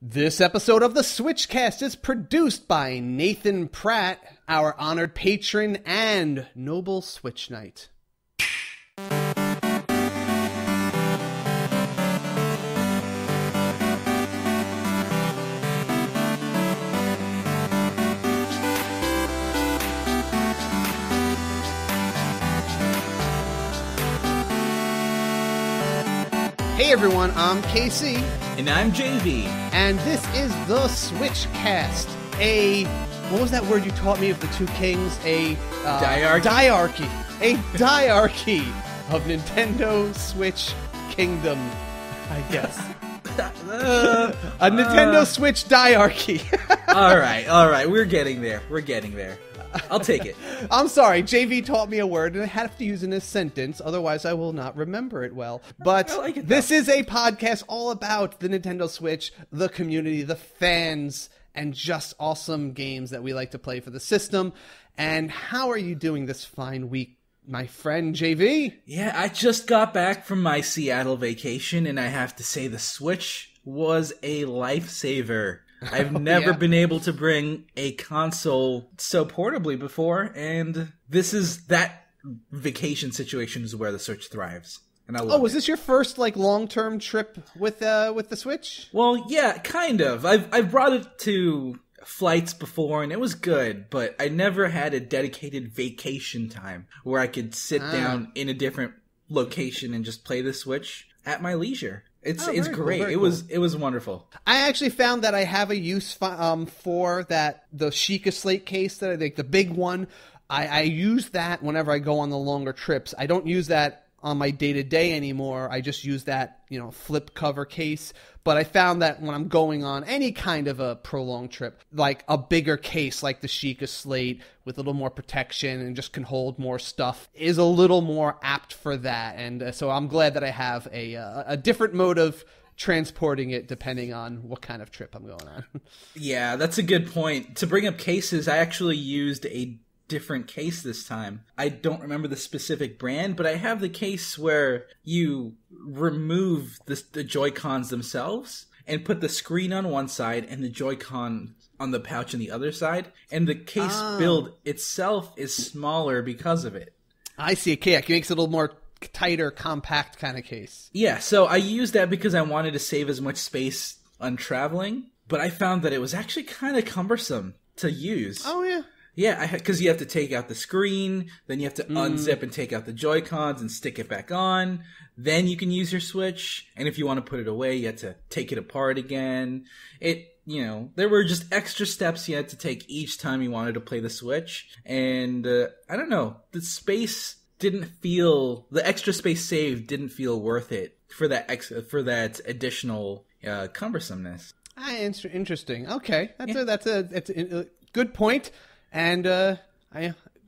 This episode of the SwitchCast is produced by Nathan Pratt, our honored patron and noble Switch Knight. Hey everyone, I'm Casey. And I'm JV. And this is the SwitchCast. What was that word you taught me of the two kings? Diarchy. A diarchy of Nintendo Switch Kingdom, I guess. A Nintendo Switch diarchy. All right. We're getting there. I'll take it. I'm sorry, JV taught me a word, and I have to use it in a sentence, otherwise I will not remember it well. But this is a podcast all about the Nintendo Switch, the community, the fans, and just awesome games that we like to play for the system. And how are you doing this fine week, my friend JV? Yeah, I just got back from my Seattle vacation, and I have to say the Switch was a lifesaver. I've never been able to bring a console so portably before, and that vacation situation is where the Switch thrives. And I love was this your first long-term trip with the Switch? Well, yeah, kind of. I've brought it to flights before, and it was good, but I never had a dedicated vacation time where I could sit down in a different location and just play the Switch at my leisure. It's great. Cool, It was wonderful. I actually found that I have a use for the Sheikah Slate case, that I think the big one. I use that whenever I go on the longer trips. I don't use that on my day-to-day anymore. I just use that, flip cover case. But I found that when I'm going on any kind of a prolonged trip, like a bigger case like the Sheikah Slate with a little more protection and just can hold more stuff is a little more apt for that. And so I'm glad that I have a different mode of transporting it depending on what kind of trip I'm going on. Yeah, that's a good point. To bring up cases, I actually used a different case this time. I don't remember the specific brand, but I have the case where you remove the Joy-Cons themselves and put the screen on one side and the Joy-Con on the pouch on the other side, and the case build itself is smaller because of it. I see. Okay, it makes it a little more tighter, compact kind of case. Yeah, so I used that because I wanted to save as much space on traveling, but I found that it was actually kind of cumbersome to use. Oh, yeah. Yeah, because you have to take out the screen, then you have to unzip and take out the Joy-Cons and stick it back on. Then you can use your Switch, and if you want to put it away, you have to take it apart again. There were just extra steps you had to take each time you wanted to play the Switch. And, I don't know, the extra space saved didn't feel worth it for that additional cumbersomeness. Interesting. Okay, that's a good point. And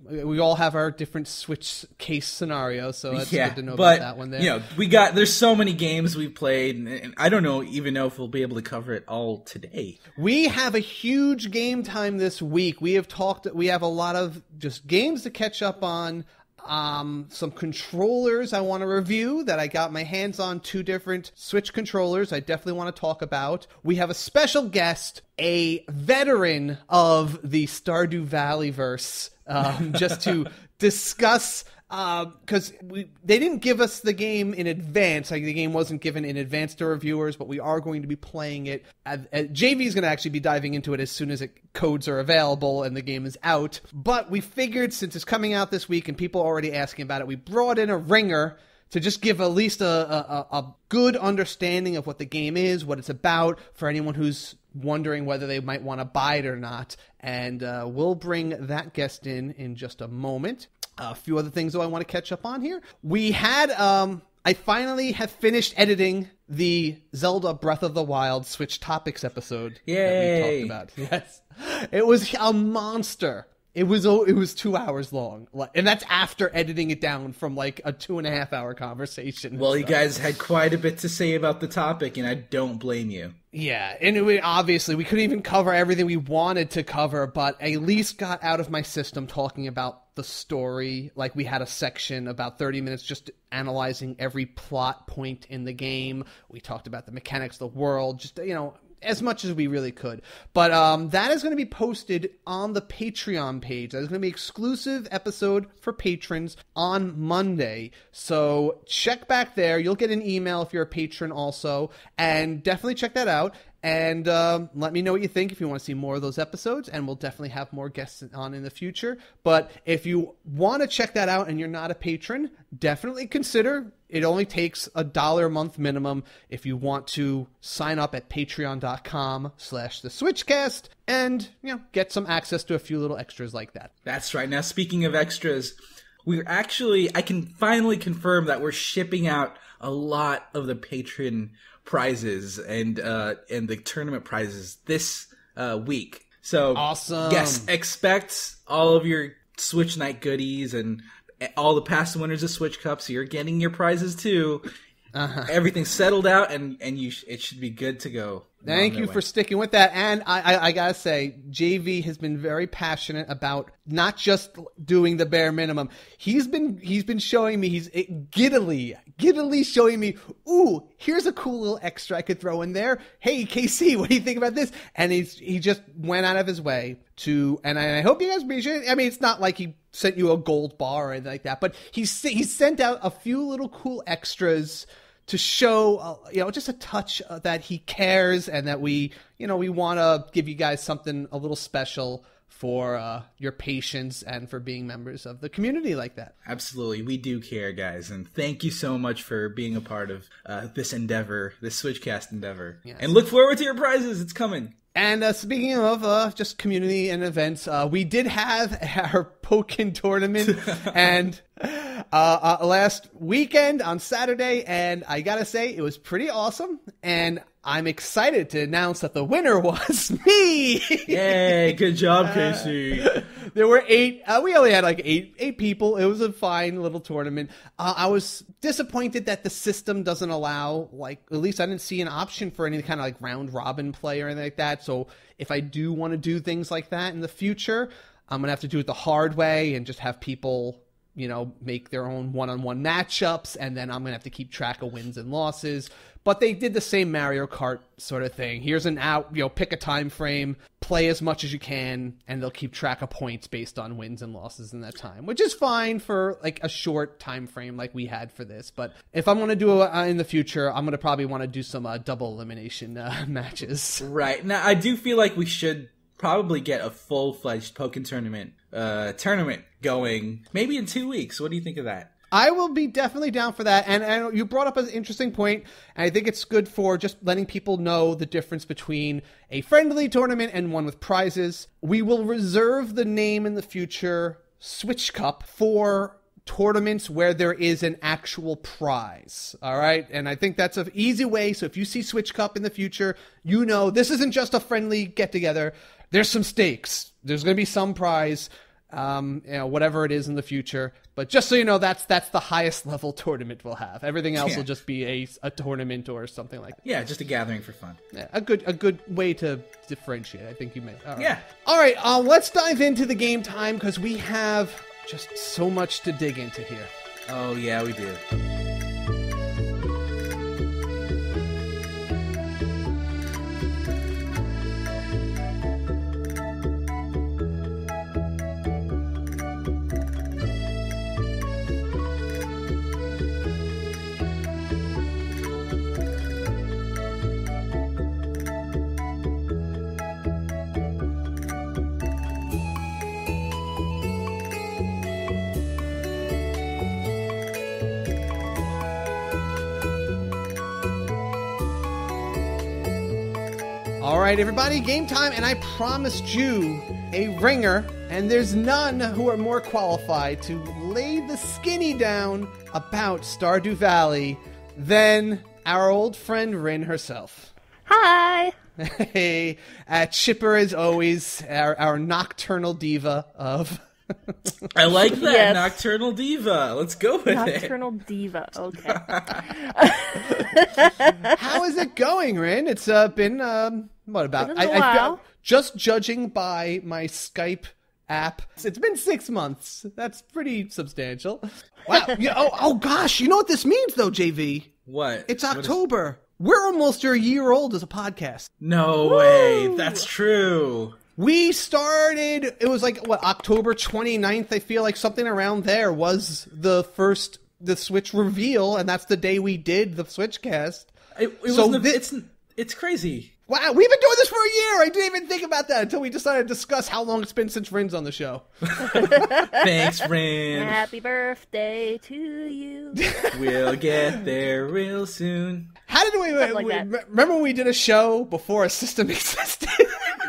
we all have our different Switch case scenarios, so it's good to know about that one there. There's so many games we've played, and I don't even know if we'll be able to cover it all today. We have a huge game time this week. We have a lot of just games to catch up on. Some controllers I want to review that I got my hands on, 2 different Switch controllers I definitely want to talk about. We have a special guest, a veteran of the Stardew Valley verse, just to discuss, because they didn't give us the game in advance. The game wasn't given in advance to reviewers, but we are going to be playing it. JV is going to actually be diving into it as soon as codes are available and the game is out. But we figured, since it's coming out this week and people are already asking about it, we brought in a ringer to just give at least a good understanding of what the game is, what it's about, for anyone who's wondering whether they might want to buy it or not. And we'll bring that guest in just a moment. A few other things, though, I want to catch up on here. We had, I finally have finished editing the Zelda Breath of the Wild Switch Topics episode that we talked about. Yes. It was a monster. It was 2 hours long, and that's after editing it down from a 2.5 hour conversation. Well, you guys had quite a bit to say about the topic, and I don't blame you. Yeah, and obviously we couldn't even cover everything we wanted to cover, but at least got out of my system talking about the story. We had a section about 30 minutes just analyzing every plot point in the game. We talked about the mechanics, the world, just as much as we really could. But that is going to be posted on the Patreon page. That is going to be exclusive episode for patrons on Monday. So check back there. You'll get an email if you're a patron also. And definitely check that out. And let me know what you think if you want to see more of those episodes. And we'll definitely have more guests on in the future. But if you want to check that out and you're not a patron, definitely consider. It only takes $1 a month minimum if you want to sign up at patreon.com/theswitchcast and, get some access to a few little extras like that. That's right. Now, speaking of extras, I can finally confirm that we're shipping out a lot of the patron prizes and the tournament prizes this week. So awesome. Yes, expect all of your Switch Night goodies and all the past winners of Switch Cups. You're getting your prizes too. Everything's settled out, and it should be good to go. Thank you for sticking with that. And I gotta say, JV has been very passionate about not just doing the bare minimum. He's been showing me, he's giddily showing me, ooh, here's a cool little extra I could throw in there. Hey, KC, what do you think about this? And he just went out of his way to, and I hope you guys appreciate it. I mean, it's not like he sent you a gold bar or anything like that, but he sent out a few little cool extras to show, just a touch that he cares and that we want to give you guys something a little special for your patience and for being members of the community like that. Absolutely. We do care, guys. And thank you so much for being a part of this endeavor, this SwitchCast endeavor. Yes. And look forward to your prizes. It's coming. And speaking of just community and events, we did have our Pokken Tournament and last weekend on Saturday, and I gotta say, it was pretty awesome, and I'm excited to announce that the winner was me! Yay, good job, Casey! There were 8, we only had like 8 people. It was a fine little tournament. I was disappointed that the system doesn't allow, at least I didn't see an option for any kind of round robin play or anything like that, so if I do want to do things like that in the future, I'm gonna have to do it the hard way and just have people make their own one-on-one matchups, and then I'm going to have to keep track of wins and losses. But they did the same Mario Kart sort of thing. Here's an pick a time frame, play as much as you can, and they'll keep track of points based on wins and losses in that time, which is fine for a short time frame like we had for this. But if I'm going to do it in the future, I'm going to probably want to do some double elimination matches. Right. Now, I do feel like we should probably get a full-fledged Pokken Tournament going maybe in 2 weeks. What do you think of that? I will be definitely down for that. And you brought up an interesting point, and I think it's good for just letting people know the difference between a friendly tournament and one with prizes. We will reserve the name in the future, Switch Cup, for tournaments where there is an actual prize. All right? And I think that's an easy way. So if you see Switch Cup in the future, this isn't just a friendly get-together. There's some stakes. There's going to be some prize. Whatever it is in the future, but just so you know, that's the highest level tournament we'll have. Everything else will just be a tournament or something like that. Yeah, just a gathering for fun. Yeah, a good way to differentiate. I think you may. All right. Yeah. All right. Let's dive into the game time because we have just so much to dig into here. Oh yeah, we do. All right, everybody, game time, and I promised you a ringer, and there's none who are more qualified to lay the skinny down about Stardew Valley than our old friend Rin herself. Hi! Hey, chipper as always, our nocturnal diva of... I like that, Yes. Nocturnal Diva. Let's go with it. Nocturnal Diva, okay. How is it going, Rin? It's been, what about... It's been a while. Just judging by my Skype app, it's been 6 months. That's pretty substantial. Wow. Oh gosh, you know what this means, though, JV? What? It's What October. we're almost a year old as a podcast. No way. That's true. We started, it was like, October 29th, I feel like something around there was the Switch reveal, and that's the day we did the SwitchCast. It's crazy. Wow, we've been doing this for a year! I didn't even think about that until we decided to discuss how long it's been since Rin's on the show. Thanks, Rin. Happy birthday to you. We'll get there real soon. How did we remember when we did a show before a system existed?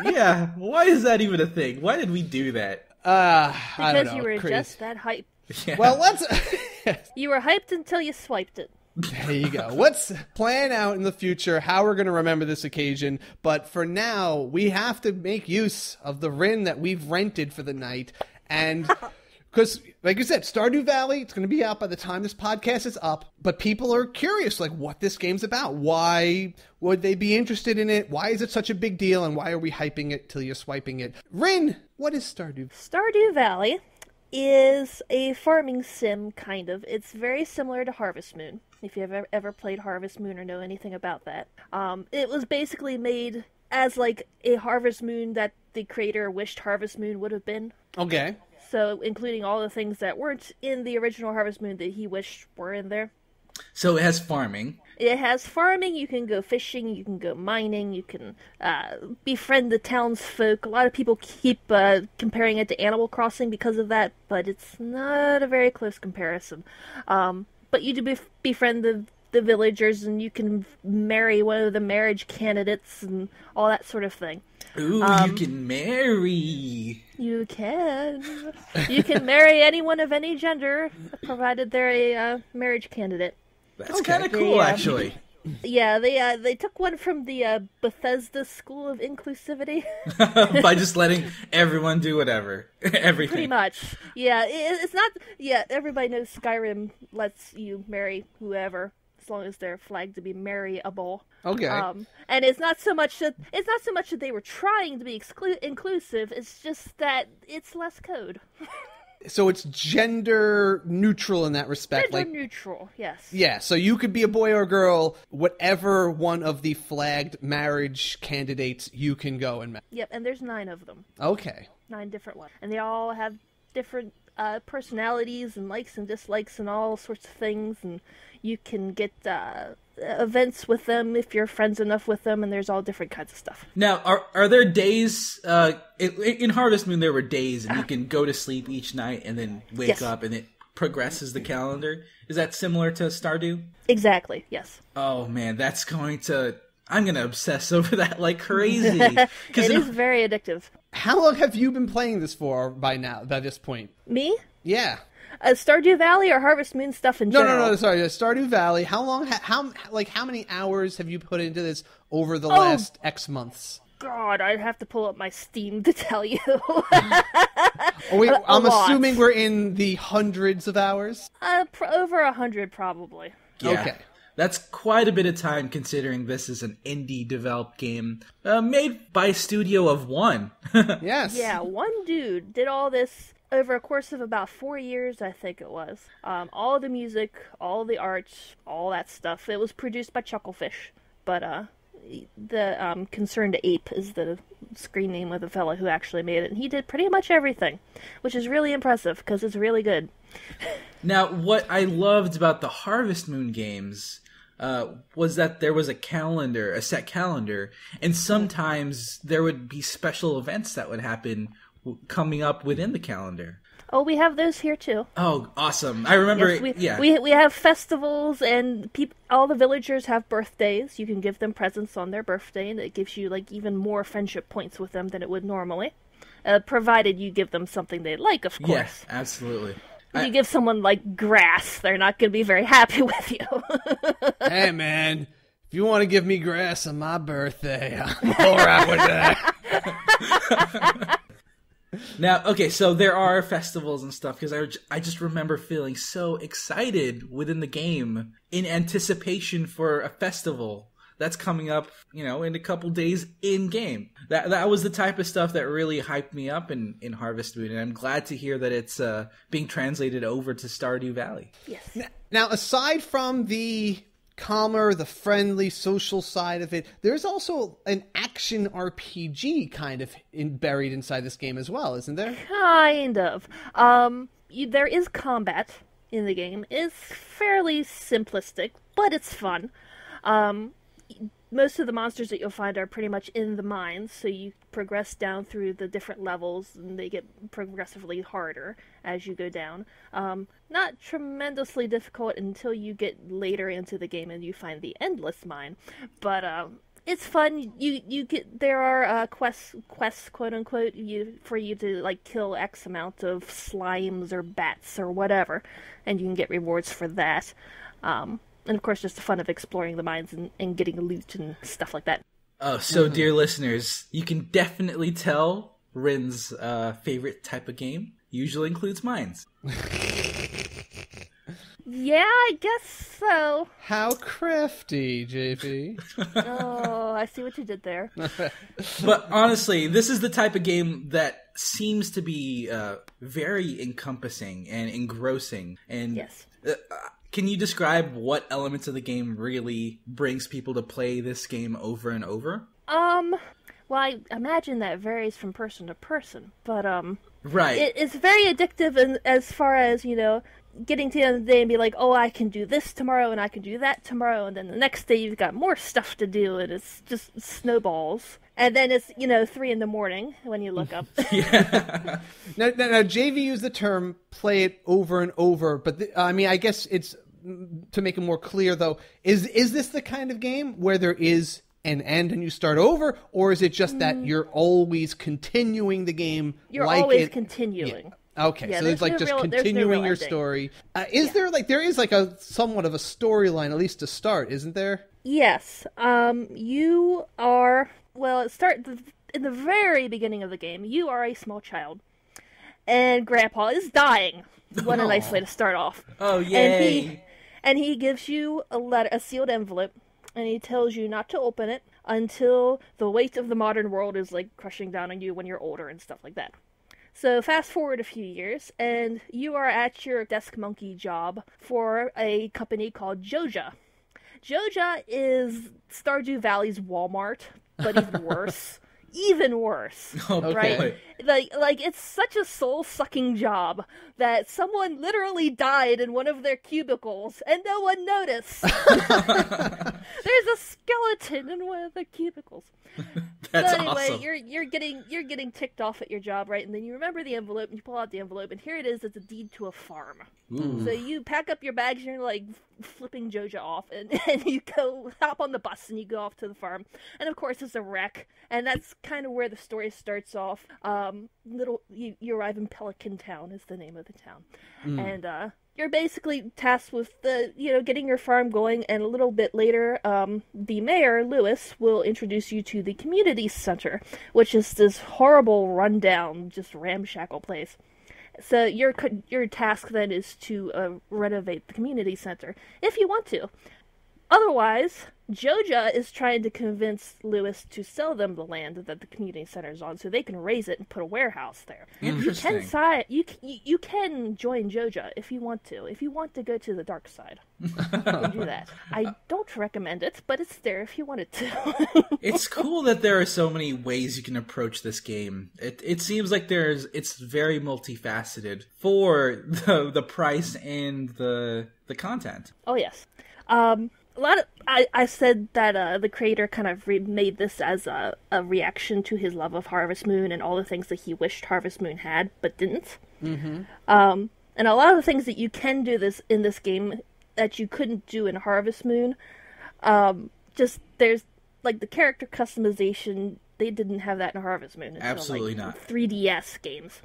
Yeah, why is that even a thing? Why did we do that? I don't know. Because you were just that hype. Yeah. Well, let's... You were hyped until you swiped it. There you go. Let's plan out in the future how we're going to remember this occasion. But for now, we have to make use of the Rin that we've rented for the night. And because, like you said, Stardew Valley, it's going to be out by the time this podcast is up. But people are curious, like, what this game's about. Why would they be interested in it? Why is it such a big deal? And why are we hyping it till you're swiping it? Rin, what is Stardew? Stardew Valley is a farming sim, kind of. It's very similar to Harvest Moon, if you've ever played Harvest Moon or know anything about that. It was basically made as like a Harvest Moon that the creator wished Harvest Moon would have been. Okay. So including all the things that weren't in the original Harvest Moon that he wished were in there. So it has farming. It has farming, you can go fishing, you can go mining, you can befriend the townsfolk. A lot of people keep comparing it to Animal Crossing because of that, but it's not a very close comparison. But you do befriend the villagers, and you can marry one of the marriage candidates and all that sort of thing. Ooh, you can marry. You can. You can marry anyone of any gender, provided they're a marriage candidate. That's kind of cool, actually. Yeah, they took one from the Bethesda School of Inclusivity. By just letting everyone do whatever. Everything. Pretty much. Yeah, it's not... Yeah, everybody knows Skyrim lets you marry whoever, as long as they're flagged to be marryable. Okay. And it's not so much that they were trying to be inclusive, it's just that it's less code. So it's gender neutral in that respect. Gender neutral, yes. Yeah, so you could be a boy or a girl, whatever one of the flagged marriage candidates you can go and marry. Yep, and there's 9 of them. Okay. 9 different ones. And they all have different personalities and likes and dislikes and all sorts of things, and you can get events with them if you're friends enough with them, and there's all different kinds of stuff. Now, are there days, in Harvest Moon there were days, and you can go to sleep each night and then wake up and it progresses the calendar? Is that similar to Stardew? Exactly, yes. Oh man, I'm gonna obsess over that like crazy. It is very addictive. How long have you been playing this for by this point? Me? Yeah. Stardew Valley or Harvest Moon stuff in general? No, sorry. Stardew Valley. How long, how many hours have you put into this over the last X months? God, I'd have to pull up my Steam to tell you. I'm assuming we're in the hundreds of hours? Over 100, probably. Yeah. Okay. That's quite a bit of time considering this is an indie developed game made by a studio of one. Yes. Yeah, one dude did all this over a course of about 4 years, I think it was. All the music, all the art, all that stuff. It was produced by Chucklefish, but the Concerned Ape is the screen name of the fellow who actually made it, and he did pretty much everything, which is really impressive because it's really good. Now, what I loved about the Harvest Moon games was that there was a set calendar, and sometimes there would be special events that would happen coming up within the calendar. Oh, we have those here too. Oh, awesome. I remember we have festivals, and all the villagers have birthdays. You can give them presents on their birthday, and it gives you like even more friendship points with them than it would normally. Provided you give them something they like, of course. Yes, absolutely. If you give someone like grass, they're not going to be very happy with you. Hey man, if you want to give me grass on my birthday, I'm alright with that. Now, okay, so there are festivals and stuff, because I just remember feeling so excited within the game in anticipation for a festival that's coming up, in a couple days in-game. That was the type of stuff that really hyped me up in Harvest Moon, and I'm glad to hear that it's being translated over to Stardew Valley. Yes. Now, aside from the calmer, the friendly, social side of it. There's also an action RPG kind of buried inside this game as well, isn't there? Kind of. There is combat in the game. It's fairly simplistic, but it's fun. Most of the monsters that you'll find are pretty much in the mines, so you progress down through the different levels, and they get progressively harder as you go down. Not tremendously difficult until you get later into the game and you find the endless mine, but it's fun. There are quests, quote unquote, for you to like kill X amount of slimes or bats or whatever, and you can get rewards for that. And of course, just the fun of exploring the mines and getting loot and stuff like that. Oh, so dear listeners, you can definitely tell Rin's favorite type of game usually includes mines. Yeah, I guess so. How crafty, JP. Oh, I see what you did there. But honestly, this is the type of game that seems to be very encompassing and engrossing. And yes. Can you describe what elements of the game really brings people to play this game over and over? Well, I imagine that varies from person to person, but right. It's very addictive as far as, getting to the end of the day and be like, oh, I can do this tomorrow and I can do that tomorrow, and then the next day you've got more stuff to do, and it's just snowballs. And then it's, 3 a.m. when you look up. Yeah. Now, JV used the term play it over and over, but I guess it's, to make it more clear though, is this the kind of game where there is an end and you start over, or is it just that you're always continuing the game? You're always continuing. Yeah. Okay, so it's like continuing your story. There is like a somewhat of a storyline, at least to start, isn't there? Yes. You are... Well, in the very beginning of the game, you are a small child, and Grandpa is dying. What a nice way to start off. Oh, yay! And he gives you a sealed envelope, and he tells you not to open it until the weight of the modern world is like crushing down on you when you're older and stuff like that. So fast forward a few years, and you are at your desk monkey job for a company called Joja. Joja is Stardew Valley's Walmart, but even worse. Even worse. Okay. Right? Like it's such a soul-sucking job that someone literally died in one of their cubicles and no one noticed. There's a skeleton in one of the cubicles. That's so anyway, awesome. you're getting ticked off at your job, right? And then you remember the envelope, and you pull out the envelope, and here it is. It's a deed to a farm. Ooh. So you pack up your bags, and you're like flipping Joja off, and you go hop on the bus, and you go off to the farm. And of course, it's a wreck, and that's kind of where the story starts off. You arrive in Pokken Town is the name of the town, and you're basically tasked with getting your farm going, and a little bit later, the mayor, Lewis, will introduce you to the community center, which is this horrible, rundown, just ramshackle place. So your task then is to renovate the community center, if you want to. Otherwise, Joja is trying to convince Lewis to sell them the land that the community center is on, so they can raise it and put a warehouse there. Interesting. You can join Joja if you want to. If you want to go to the dark side, you can do that. I don't recommend it, but it's there if you wanted to. It's cool that there are so many ways you can approach this game. It seems like it's very multifaceted for the price and the content. Oh yes. I said that the creator kind of made this as a reaction to his love of Harvest Moon and all the things that he wished Harvest Moon had, but didn't. Mm-hmm. And a lot of the things that you can do in this game that you couldn't do in Harvest Moon, there's like the character customization. They didn't have that in Harvest Moon. Until, Absolutely not. 3DS games.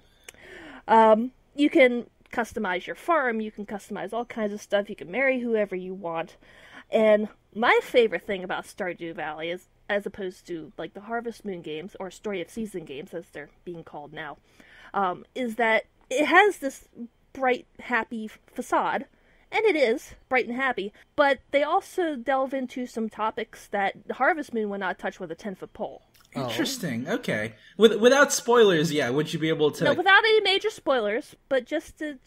You can customize your farm. You can customize all kinds of stuff. You can marry whoever you want. And my favorite thing about Stardew Valley is, as opposed to like the Harvest Moon games or Story of Season games as they're being called now, is that it has this bright, happy facade, and it is bright and happy, but they also delve into some topics that Harvest Moon would not touch with a 10-foot pole. Interesting. Okay. Without spoilers, would you be able to? No, without any major spoilers, but just to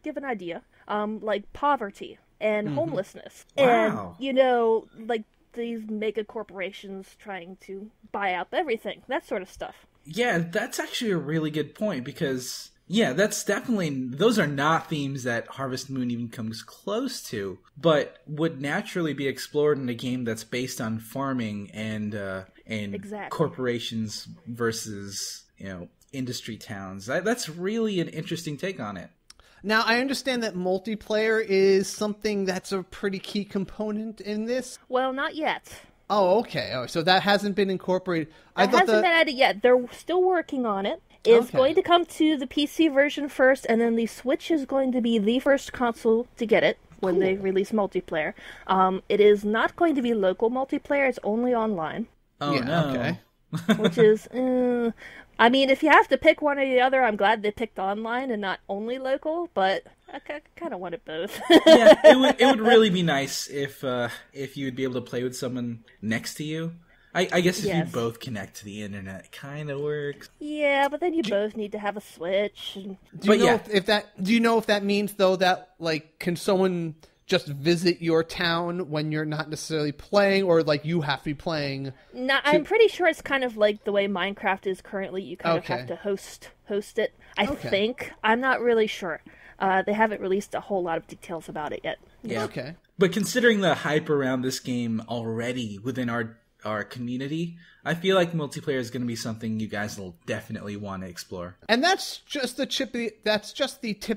give an idea, like poverty and homelessness. Wow. And, like these mega corporations trying to buy out everything, that sort of stuff. Yeah, that's actually a really good point because, yeah, that's definitely, those are not themes that Harvest Moon even comes close to, but would naturally be explored in a game that's based on farming and Exactly. corporations versus, industry towns. That's really an interesting take on it. Now, I understand that multiplayer is something that's a pretty key component in this. Well, not yet. Oh, okay. Oh, so that hasn't been incorporated. It hasn't been added yet. They're still working on it. It's going to come to the PC version first, and then the Switch is going to be the first console to get it when they release multiplayer. It is not going to be local multiplayer. It's only online. Oh, yeah, no. Okay. Which is... I mean, if you have to pick one or the other, I'm glad they picked online and not only local, but I kind of wanted both. Yeah, it would really be nice if you would be able to play with someone next to you. I guess if you both connect to the internet, it kind of works. Yeah, but then you both need to have a Switch. Do you know if that means though that like can someone just visit your town when you're not necessarily playing, or like you have to be playing? No, I'm pretty sure it's kind of like the way Minecraft is currently. You kind of have to host it. I think. I'm not really sure. They haven't released a whole lot of details about it yet. Yeah. Okay. But considering the hype around this game already within our community, I feel like multiplayer is going to be something you guys will definitely want to explore. And that's just the tip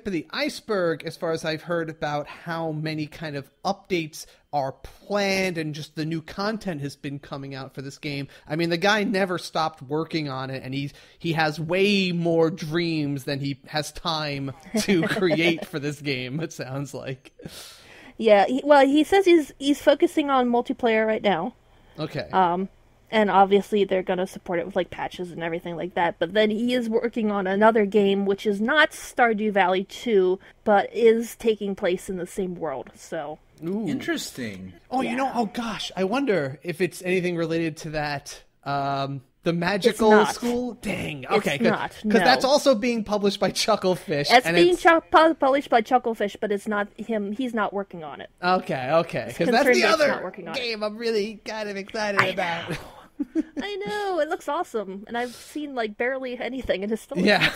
of the iceberg as far as I've heard about how many kind of updates are planned and just the new content has been coming out for this game. I mean, the guy never stopped working on it, and he has way more dreams than he has time to create for this game, it sounds like. Yeah, he says he's focusing on multiplayer right now. Okay. And obviously they're going to support it with like patches and everything like that. But then he is working on another game, which is not Stardew Valley 2, but is taking place in the same world. So Ooh. Interesting. Oh, yeah. oh gosh, I wonder if it's anything related to that. The magical school? Dang. Okay. It's not. Because No. that's also being published by Chucklefish. It's being published by Chucklefish, but it's not him. He's not working on it. Okay. Because that's concerned the that it's not other working on it. game I'm really kind of excited about. I know, it looks awesome. And I've seen like barely anything, and it's still Yeah.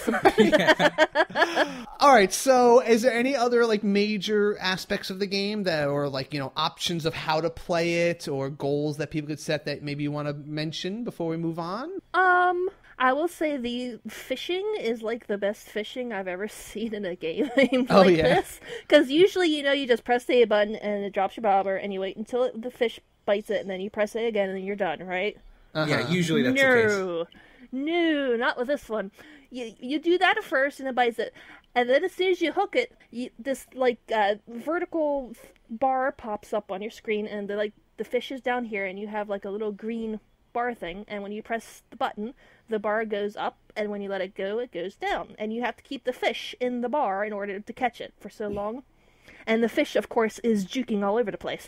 All right. So, is there any other like major aspects of the game that, or like options of how to play it, or goals that people could set that maybe you want to mention before we move on? I will say the fishing is like the best fishing I've ever seen in a game this. Because usually, you just press the A button and it drops your bobber, and you wait until the fish bites it, and then you press it again, and then you're done, right? Yeah, usually that's the case. No, not with this one. You do that at first, and it bites it, and then as soon as you hook it, this vertical bar pops up on your screen, and the fish is down here, and you have like a little green bar thing, and when you press the button, the bar goes up, and when you let it go, it goes down, and you have to keep the fish in the bar in order to catch it for so long. And the fish, of course, is juking all over the place.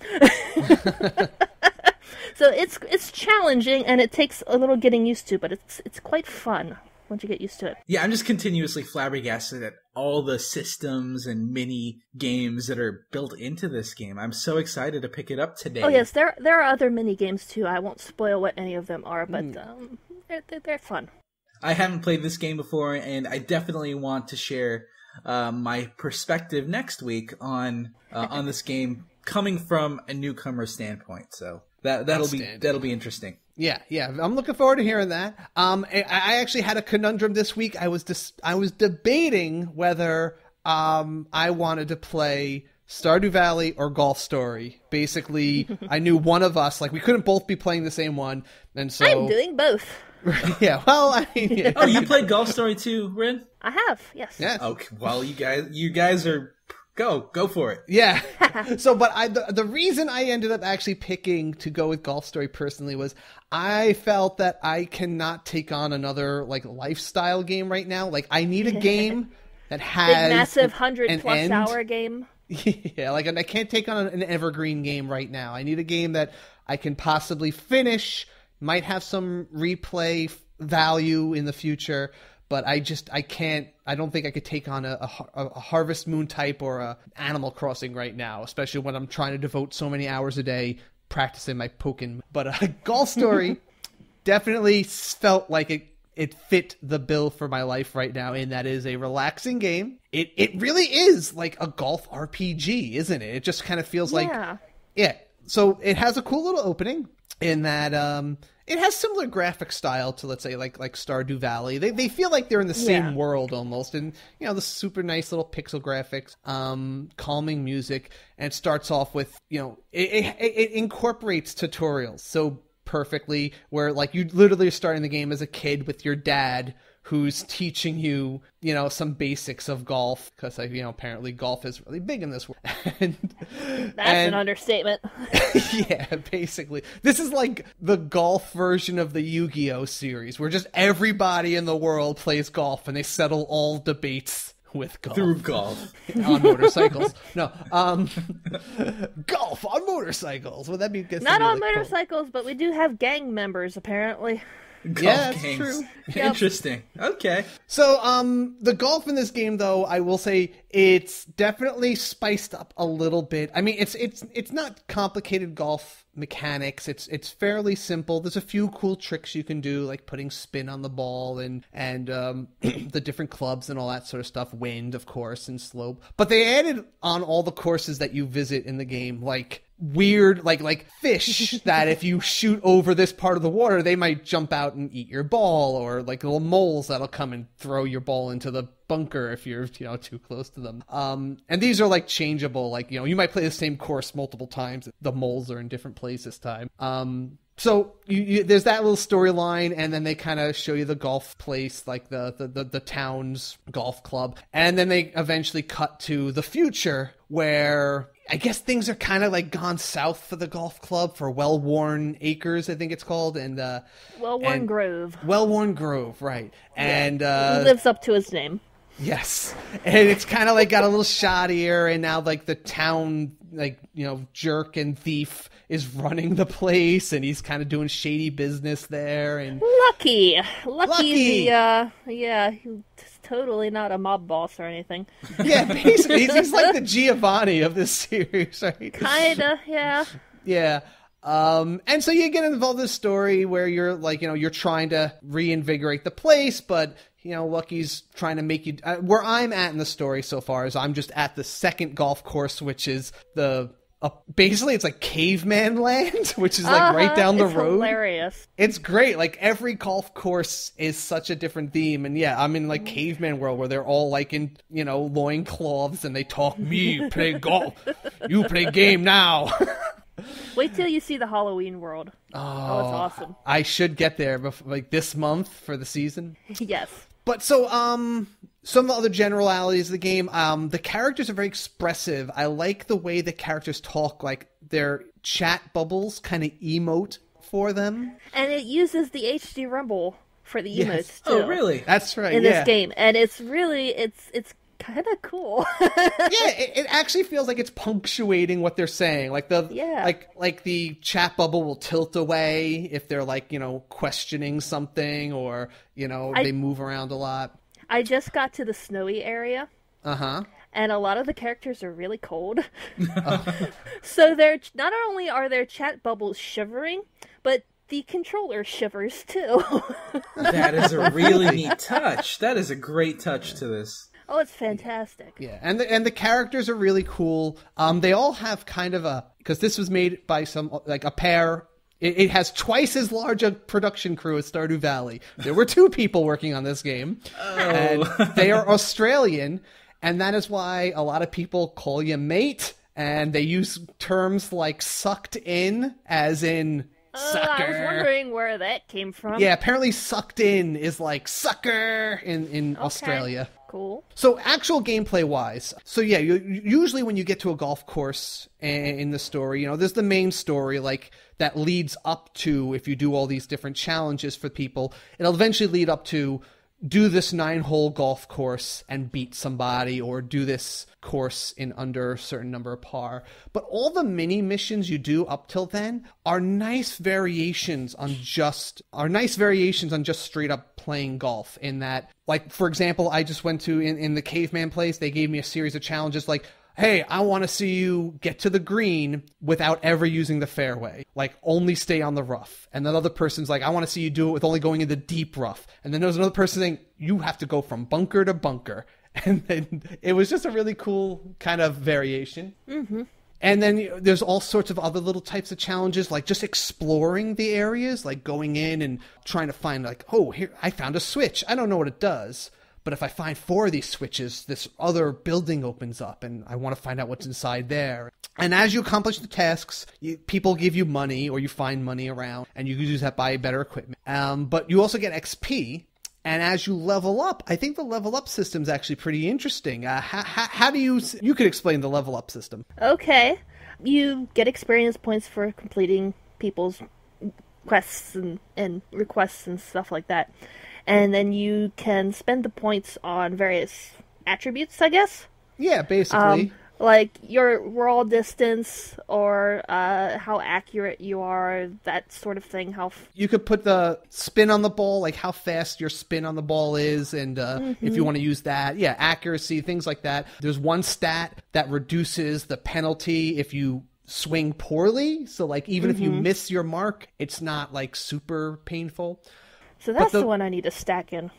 So it's challenging, and it takes a little getting used to, but it's quite fun once you get used to it. Yeah, I'm just continuously flabbergasted at all the systems and mini games that are built into this game. I'm so excited to pick it up today. Oh yes, there are other mini games too. I won't spoil what any of them are, but they're fun. I haven't played this game before, and I definitely want to share my perspective next week on this game coming from a newcomer standpoint. So that'll be interesting. Yeah. I'm looking forward to hearing that. I actually had a conundrum this week. I was debating whether I wanted to play Stardew Valley or Golf Story. Basically, I knew one of us, we couldn't both be playing the same one, and so I'm doing both. Yeah, well, I mean, yeah. Oh, you played Golf Story too, Rin? I have, yes. Okay, well, you guys are go for it. Yeah. So, but the reason I ended up actually picking to go with Golf Story personally was I felt that I cannot take on another lifestyle game right now. I need a game that has big, massive 100+ hour game. Yeah, and I can't take on an evergreen game right now. I need a game that I can possibly finish, might have some replay value in the future, but I don't think I could take on a Harvest Moon type or a Animal Crossing right now, especially when I'm trying to devote so many hours a day practicing my Pokken. But Golf Story definitely felt like it fit the bill for my life right now, and that is a relaxing game. It really is like a golf RPG, isn't it? It just kind of feels like... Yeah. So it has a cool little opening in that it has similar graphic style to, let's say, like Stardew Valley. They feel like they're in the same world almost, and the super nice little pixel graphics, calming music, and it starts off with it incorporates tutorials so perfectly, where like you literally are starting the game as a kid with your dad who's teaching you, some basics of golf, because apparently golf is really big in this world. That's an understatement. Yeah, basically. This is like the golf version of the Yu-Gi-Oh series, where just everybody in the world plays golf and they settle all debates with golf. Through golf. On motorcycles. No. Golf on motorcycles. Would that be good? Not on motorcycles, but we do have gang members, apparently. Golf that's games. True. Interesting. Okay. So, the golf in this game, though, I will say it's definitely spiced up a little bit. I mean, it's not complicated golf mechanics. It's fairly simple. There's a few cool tricks you can do, like putting spin on the ball and the different clubs and all that sort of stuff. Wind, of course, and slope. But they added on all the courses that you visit in the game, like weird, like fish that if you shoot over this part of the water, they might jump out and eat your ball, or like little moles that'll come and throw your ball into the bunker if you're too close to them. And these are like changeable, like you might play the same course multiple times. The moles are in different places this time. So there's that little storyline, and then they kind of show you the golf place, like the town's golf club, and then they eventually cut to the future, where I guess things are kind of like gone south for the golf club, for Well-Worn Acres, I think it's called, and Well-Worn Grove. Well-Worn Grove, right? And he lives up to his name. Yes, and it's kind of like got a little shoddier, and now like the town, jerk and thief is running the place, and he's kind of doing shady business there. And Lucky. He's totally not a mob boss or anything. Yeah, basically, he's like the Giovanni of this series, right? Kinda, yeah. Yeah. And so you get involved in this story where you're like, you're trying to reinvigorate the place, but Lucky's trying to make you... where I'm at in the story so far is I'm just at the second golf course, which is basically it's like caveman land, which is like right down the road. Hilarious. It's great. Like every golf course is such a different theme. And yeah, I'm in like caveman world where they're all like in, loincloths and they talk, me play golf. You play game now. Wait till you see the Halloween world. Oh, it's awesome. I should get there like this month for the season. Yes. But so, some of the other generalities of the game, the characters are very expressive. I like the way the characters talk, like their chat bubbles kind of emote for them. And it uses the HD Rumble for the emotes, too. Oh, really? That's right, in this game. And it's really, it's kind of cool. It actually feels like it's punctuating what they're saying. Like like the chat bubble will tilt away if they're like, questioning something, or, they move around a lot. I just got to the snowy area. Uh-huh. And a lot of the characters are really cold. So they're not only are their chat bubbles shivering, but the controller shivers too. That is a really neat touch. That is a great touch to this. Oh, it's fantastic. Yeah, and the characters are really cool. They all have kind of because this was made by a pair. It has twice as large a production crew as Stardew Valley. There were two people working on this game. Oh. And they are Australian, and that is why a lot of people call you mate, and they use terms like sucked in, as in sucker. I was wondering where that came from. Yeah, apparently sucked in is like sucker in Australia. Cool. So actual gameplay wise, usually when you get to a golf course in the story, there's the main story like that leads up to, if you do all these different challenges for people, it'll eventually lead up to do this 9-hole golf course and beat somebody, or do this course in under a certain number of par. But all the mini missions you do up till then are nice variations on just straight up playing golf. In that, like, for example, I just went to in the caveman place, they gave me a series of challenges like, hey, I want to see you get to the green without ever using the fairway. Like, only stay on the rough. And then other person's like, I want to see you do it with only going in the deep rough. And then there's another person saying, you have to go from bunker to bunker. And then it was just a really cool kind of variation. Mm-hmm. And then there's all sorts of other little types of challenges, like just exploring the areas, like going in and trying to find, like, oh, here, I found a switch. I don't know what it does. But if I find 4 of these switches, this other building opens up, and I want to find out what's inside there. And as you accomplish the tasks, people give you money, or you find money around, and you can use that to buy better equipment. But you also get XP, and as you level up, I think the level up system is actually pretty interesting. How do you could explain the level up system? Okay. You get experience points for completing people's quests and requests and stuff like that. And then you can spend the points on various attributes, I guess. Yeah, basically. Like your roll distance, or how accurate you are, that sort of thing. You could put the spin on the ball, like how fast your spin on the ball is, and if you want to use that. Yeah, accuracy, things like that. There's one stat that reduces the penalty if you swing poorly. So, like, even if you miss your mark, it's not, like, super painful. So that's the one I need to stack in.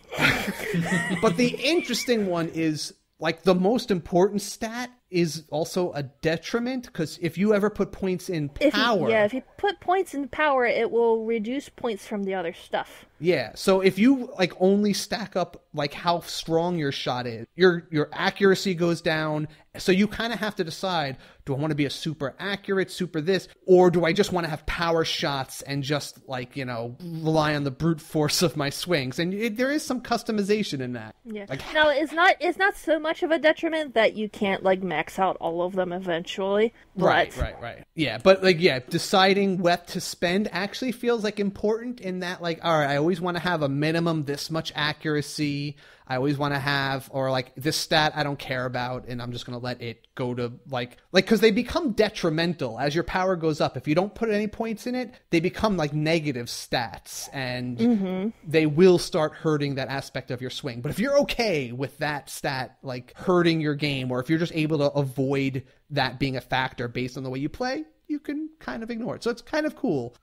But the interesting one is, like, the most important stat is also a detriment, because if you ever put points in power... If you put points in power, it will reduce points from the other stuff. Yeah, so if you, like, only stack up, like, how strong your shot is, your accuracy goes down, so you kind of have to decide, do I want to be a super accurate, super this, or do I just want to have power shots and just, like, you know, rely on the brute force of my swings? And there is some customization in that. Yeah. Like, no, it's not so much of a detriment that you can't, like, max out all of them eventually. But... Right. Yeah, but, like, yeah, deciding what to spend actually feels, like, important in that, like, all right, I always want to have a minimum this much accuracy. I always want to have, or like, this stat I don't care about, and I'm just going to let it go to, like, because they become detrimental as your power goes up. If you don't put any points in it, they become like negative stats, and they will start hurting that aspect of your swing. But if you're okay with that stat, like, hurting your game, or if you're just able to avoid that being a factor based on the way you play, you can kind of ignore it. So it's kind of cool.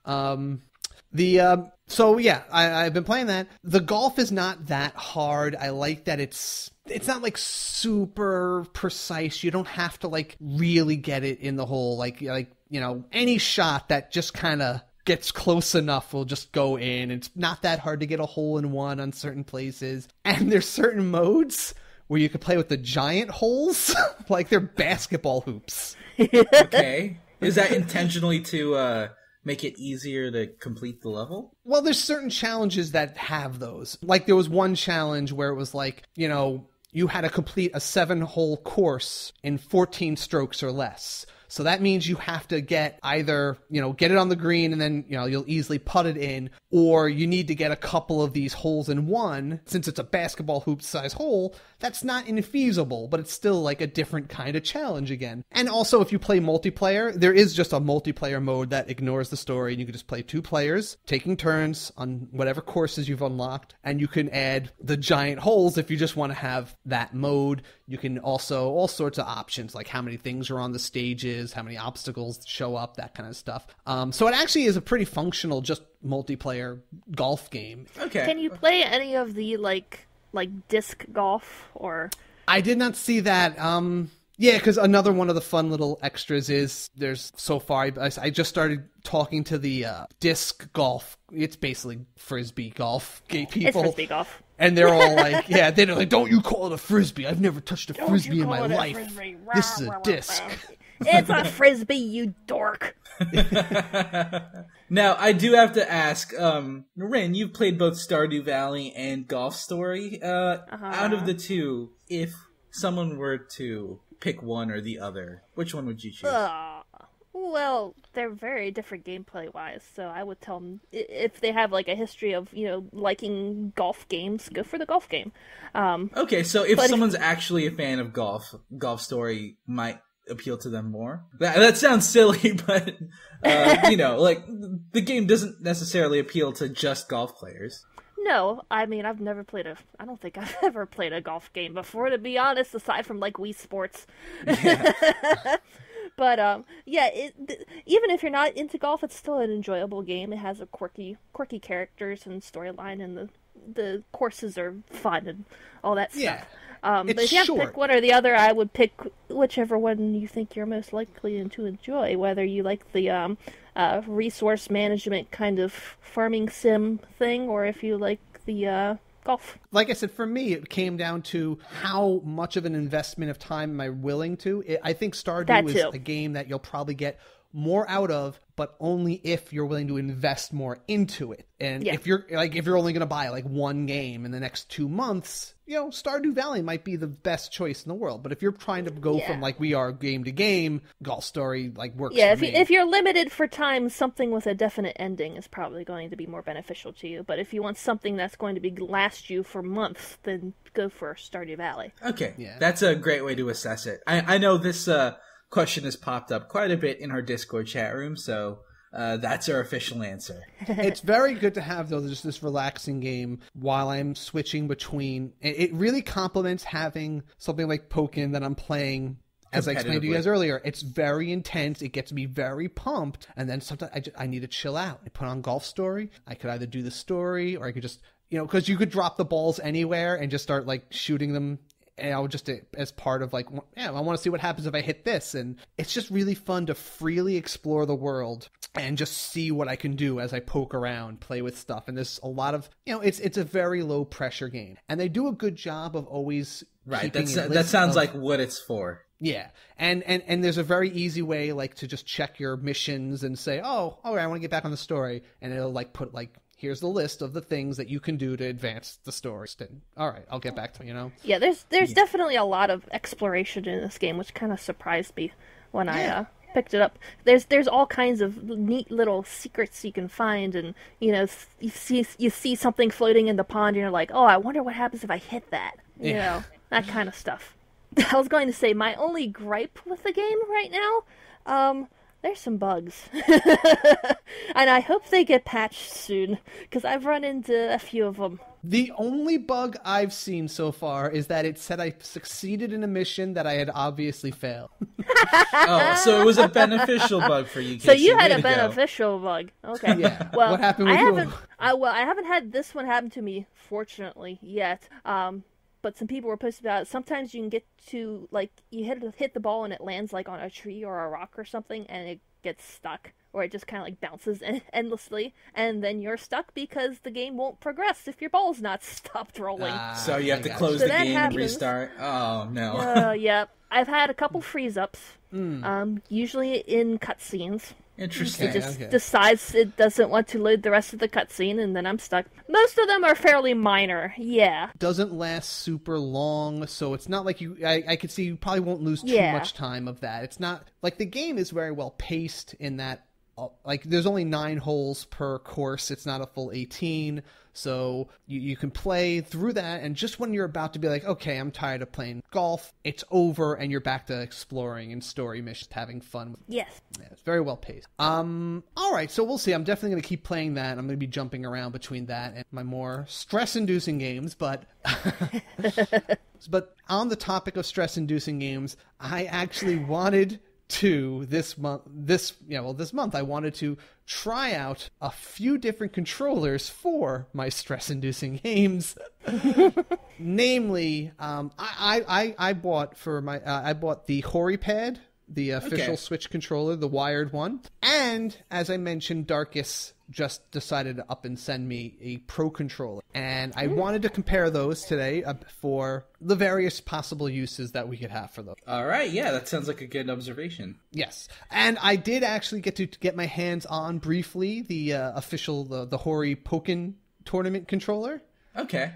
So yeah, I've been playing that. The golf is not that hard. I like that it's not like super precise. You don't have to like really get it in the hole. Like, you know, any shot that just kind of gets close enough will just go in. It's not that hard to get a hole in one on certain places. And there's certain modes where you can play with the giant holes, like they're basketball hoops. Okay. Is that intentionally to make it easier to complete the level? Well, there's certain challenges that have those. Like, there was one challenge where it was like, you know, you had to complete a 7-hole course in 14 strokes or less. So that means you have to get either, you know, get it on the green and then, you know, you'll easily putt it in, or you need to get a couple of these holes in one. Since it's a basketball hoop size hole, that's not infeasible, but it's still like a different kind of challenge again. And also, if you play multiplayer, there is just a multiplayer mode that ignores the story, and you can just play 2 players taking turns on whatever courses you've unlocked, and you can add the giant holes if you just want to have that mode. You can also, all sorts of options, like how many things are on the stages, how many obstacles show up, that kind of stuff. So it actually is a pretty functional, just multiplayer golf game. Okay. Can you play any of the like disc golf, or? I did not see that. Yeah, because another one of the fun little extras is there's so far I just started talking to the disc golf. It's basically frisbee golf. Gay people. It's frisbee golf. And they're all like, yeah, they're like, don't you call it a frisbee? I've never touched a frisbee in my life. This is a disc. It's a frisbee, you dork. Now, I do have to ask, Rin, you've played both Stardew Valley and Golf Story. Out of the two, if someone were to pick one or the other, which one would you choose? Well, they're very different gameplay-wise, so I would tell them if they have like a history of liking golf games, go for the golf game. Okay, so if someone's actually a fan of Golf Story might appeal to them more. That sounds silly, but like the game doesn't necessarily appeal to just golf players. No, I mean I don't think I've ever played a golf game before, to be honest, aside from like Wii Sports. Yeah. But even if you're not into golf, it's still an enjoyable game. It has a quirky characters and storyline, and the courses are fun and all that stuff. Yeah. But if you have to pick one or the other, I would pick whichever one you think you're most likely to enjoy. Whether you like the resource management kind of farming sim thing, or if you like the golf. Like I said, for me, it came down to how much of an investment of time am I willing to. I think Stardew is a game that you'll probably get more out of, but only if you're willing to invest more into it. And if you're only going to buy like one game in the next 2 months, Stardew Valley might be the best choice in the world. But if you're trying to go from like we are game to game, Golf Story like works for me. If you're limited for time, something with a definite ending is probably going to be more beneficial to you. But if you want something that's going to last you for months, then go for Stardew Valley. Okay, that's a great way to assess it. I know this question has popped up quite a bit in our Discord chat room, so that's our official answer. It's very good to have, though, just this relaxing game while I'm switching between. It really complements having something like Pokken that I'm playing. As I explained to you guys earlier, it's very intense. It gets me very pumped. And then sometimes I need to chill out. I put on Golf Story. I could either do the story or I could just, because you could drop the balls anywhere and just start like shooting them. Just as part of like, I want to see what happens if I hit this. And it's just really fun to freely explore the world and just see what I can do as I poke around, play with stuff. And there's a lot of, it's a very low pressure game. And they do a good job of always keeping that sounds like what it's for. Yeah. And there's a very easy way like to just check your missions and say, oh, all right, I want to get back on the story. And it'll like put like, here's the list of the things that you can do to advance the story. All right, I'll get back to it, Yeah, there's definitely a lot of exploration in this game, which kind of surprised me when I picked it up. There's all kinds of neat little secrets you can find, and you see something floating in the pond, and you're like, oh, I wonder what happens if I hit that. That kind of stuff. I was going to say my only gripe with the game right now, there's some bugs. And I hope they get patched soon, because I've run into a few of them. The only bug I've seen so far is that it said I succeeded in a mission that I had obviously failed. Oh, so it was a beneficial bug for you, Casey. So you had a beneficial bug. Okay. Yeah. Well, what happened with you? I haven't had this one happen to me, fortunately, yet. But some people were posting about it. Sometimes you can get to, like, you hit the ball and it lands, like, on a tree or a rock or something, and it gets stuck. Or it just kind of, like, bounces endlessly. And then you're stuck because the game won't progress if your ball's not stopped rolling. So you have to close the game and restart? Oh, no. Yeah. I've had a couple freeze-ups, usually in cutscenes. Interesting. It just decides it doesn't want to load the rest of the cutscene, and then I'm stuck. Most of them are fairly minor, Doesn't last super long, so it's not like I could see you probably won't lose too much time of that. It's not, like, the game is very well paced in that, like, there's only 9 holes per course. It's not a full 18, so you can play through that, and just when you're about to be like, okay, I'm tired of playing golf, it's over, and you're back to exploring and story missions, having fun. Yes. Yeah, it's very well paced. All right, so we'll see. I'm definitely going to keep playing that. I'm going to be jumping around between that and my more stress-inducing games, but... But on the topic of stress-inducing games, I actually wanted to this month I wanted to try out a few different controllers for my stress-inducing games. Namely, I bought the Horipad, the official Switch controller, the wired one, and as I mentioned, Darkus just decided to up and send me a Pro controller, and I wanted to compare those today for the various possible uses that we could have for those. All right, yeah, that sounds like a good observation. Yes, and I did actually get my hands on briefly the official the Hori Pokken Tournament controller. Okay.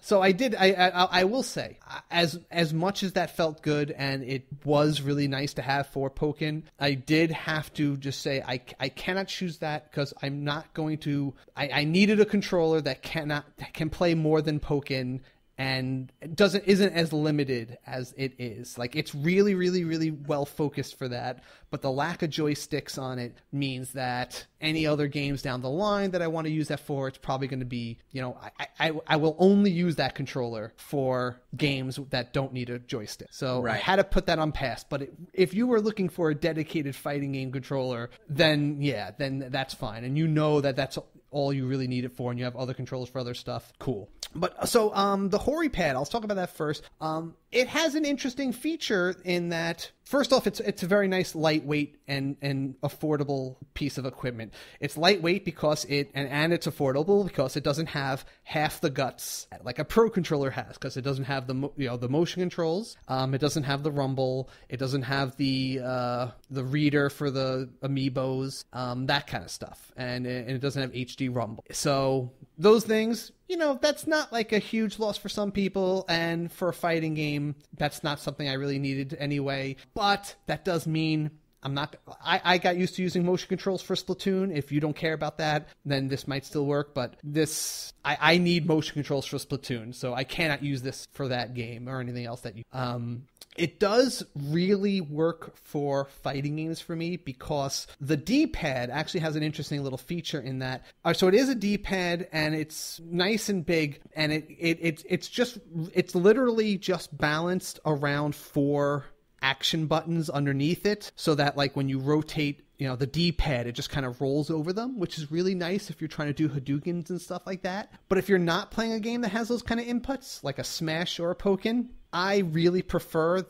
So I will say, as much as that felt good and it was really nice to have for Pokken, I did have to just say I cannot choose that because I'm not going to. I needed a controller that can play more than Pokken. And isn't as limited as it is. Like, it's really, really, really well focused for that. But the lack of joysticks on it means that any other games down the line that I want to use that for, it's probably going to be, I will only use that controller for games that don't need a joystick. So right. I had to put that on pass. But if you were looking for a dedicated fighting game controller, then that's fine. And that's all you really need it for, and you have other controllers for other stuff. Cool. But so the Horipad, I'll talk about that first. It has an interesting feature in that, first off, it's a very nice lightweight and affordable piece of equipment. It's lightweight because and it's affordable because it doesn't have half the guts like a Pro controller has, because it doesn't have the motion controls. It doesn't have the rumble. It doesn't have the reader for the amiibos, that kind of stuff, and it doesn't have HD rumble. So those things, that's not like a huge loss for some people, and for a fighting game, that's not something I really needed anyway. But that does mean I got used to using motion controls for Splatoon. If you don't care about that, then this might still work. But I need motion controls for Splatoon, so I cannot use this for that game or anything else that you. It does really work for fighting games for me because the D-pad actually has an interesting little feature in that. So it is a D-pad and it's nice and big, and it's literally just balanced around 4 action buttons underneath it, so that like when you rotate the D-pad, it just kind of rolls over them, which is really nice if you're trying to do Hadoukens and stuff like that. But if you're not playing a game that has those kind of inputs, like a Smash or a Pokken, I really prefer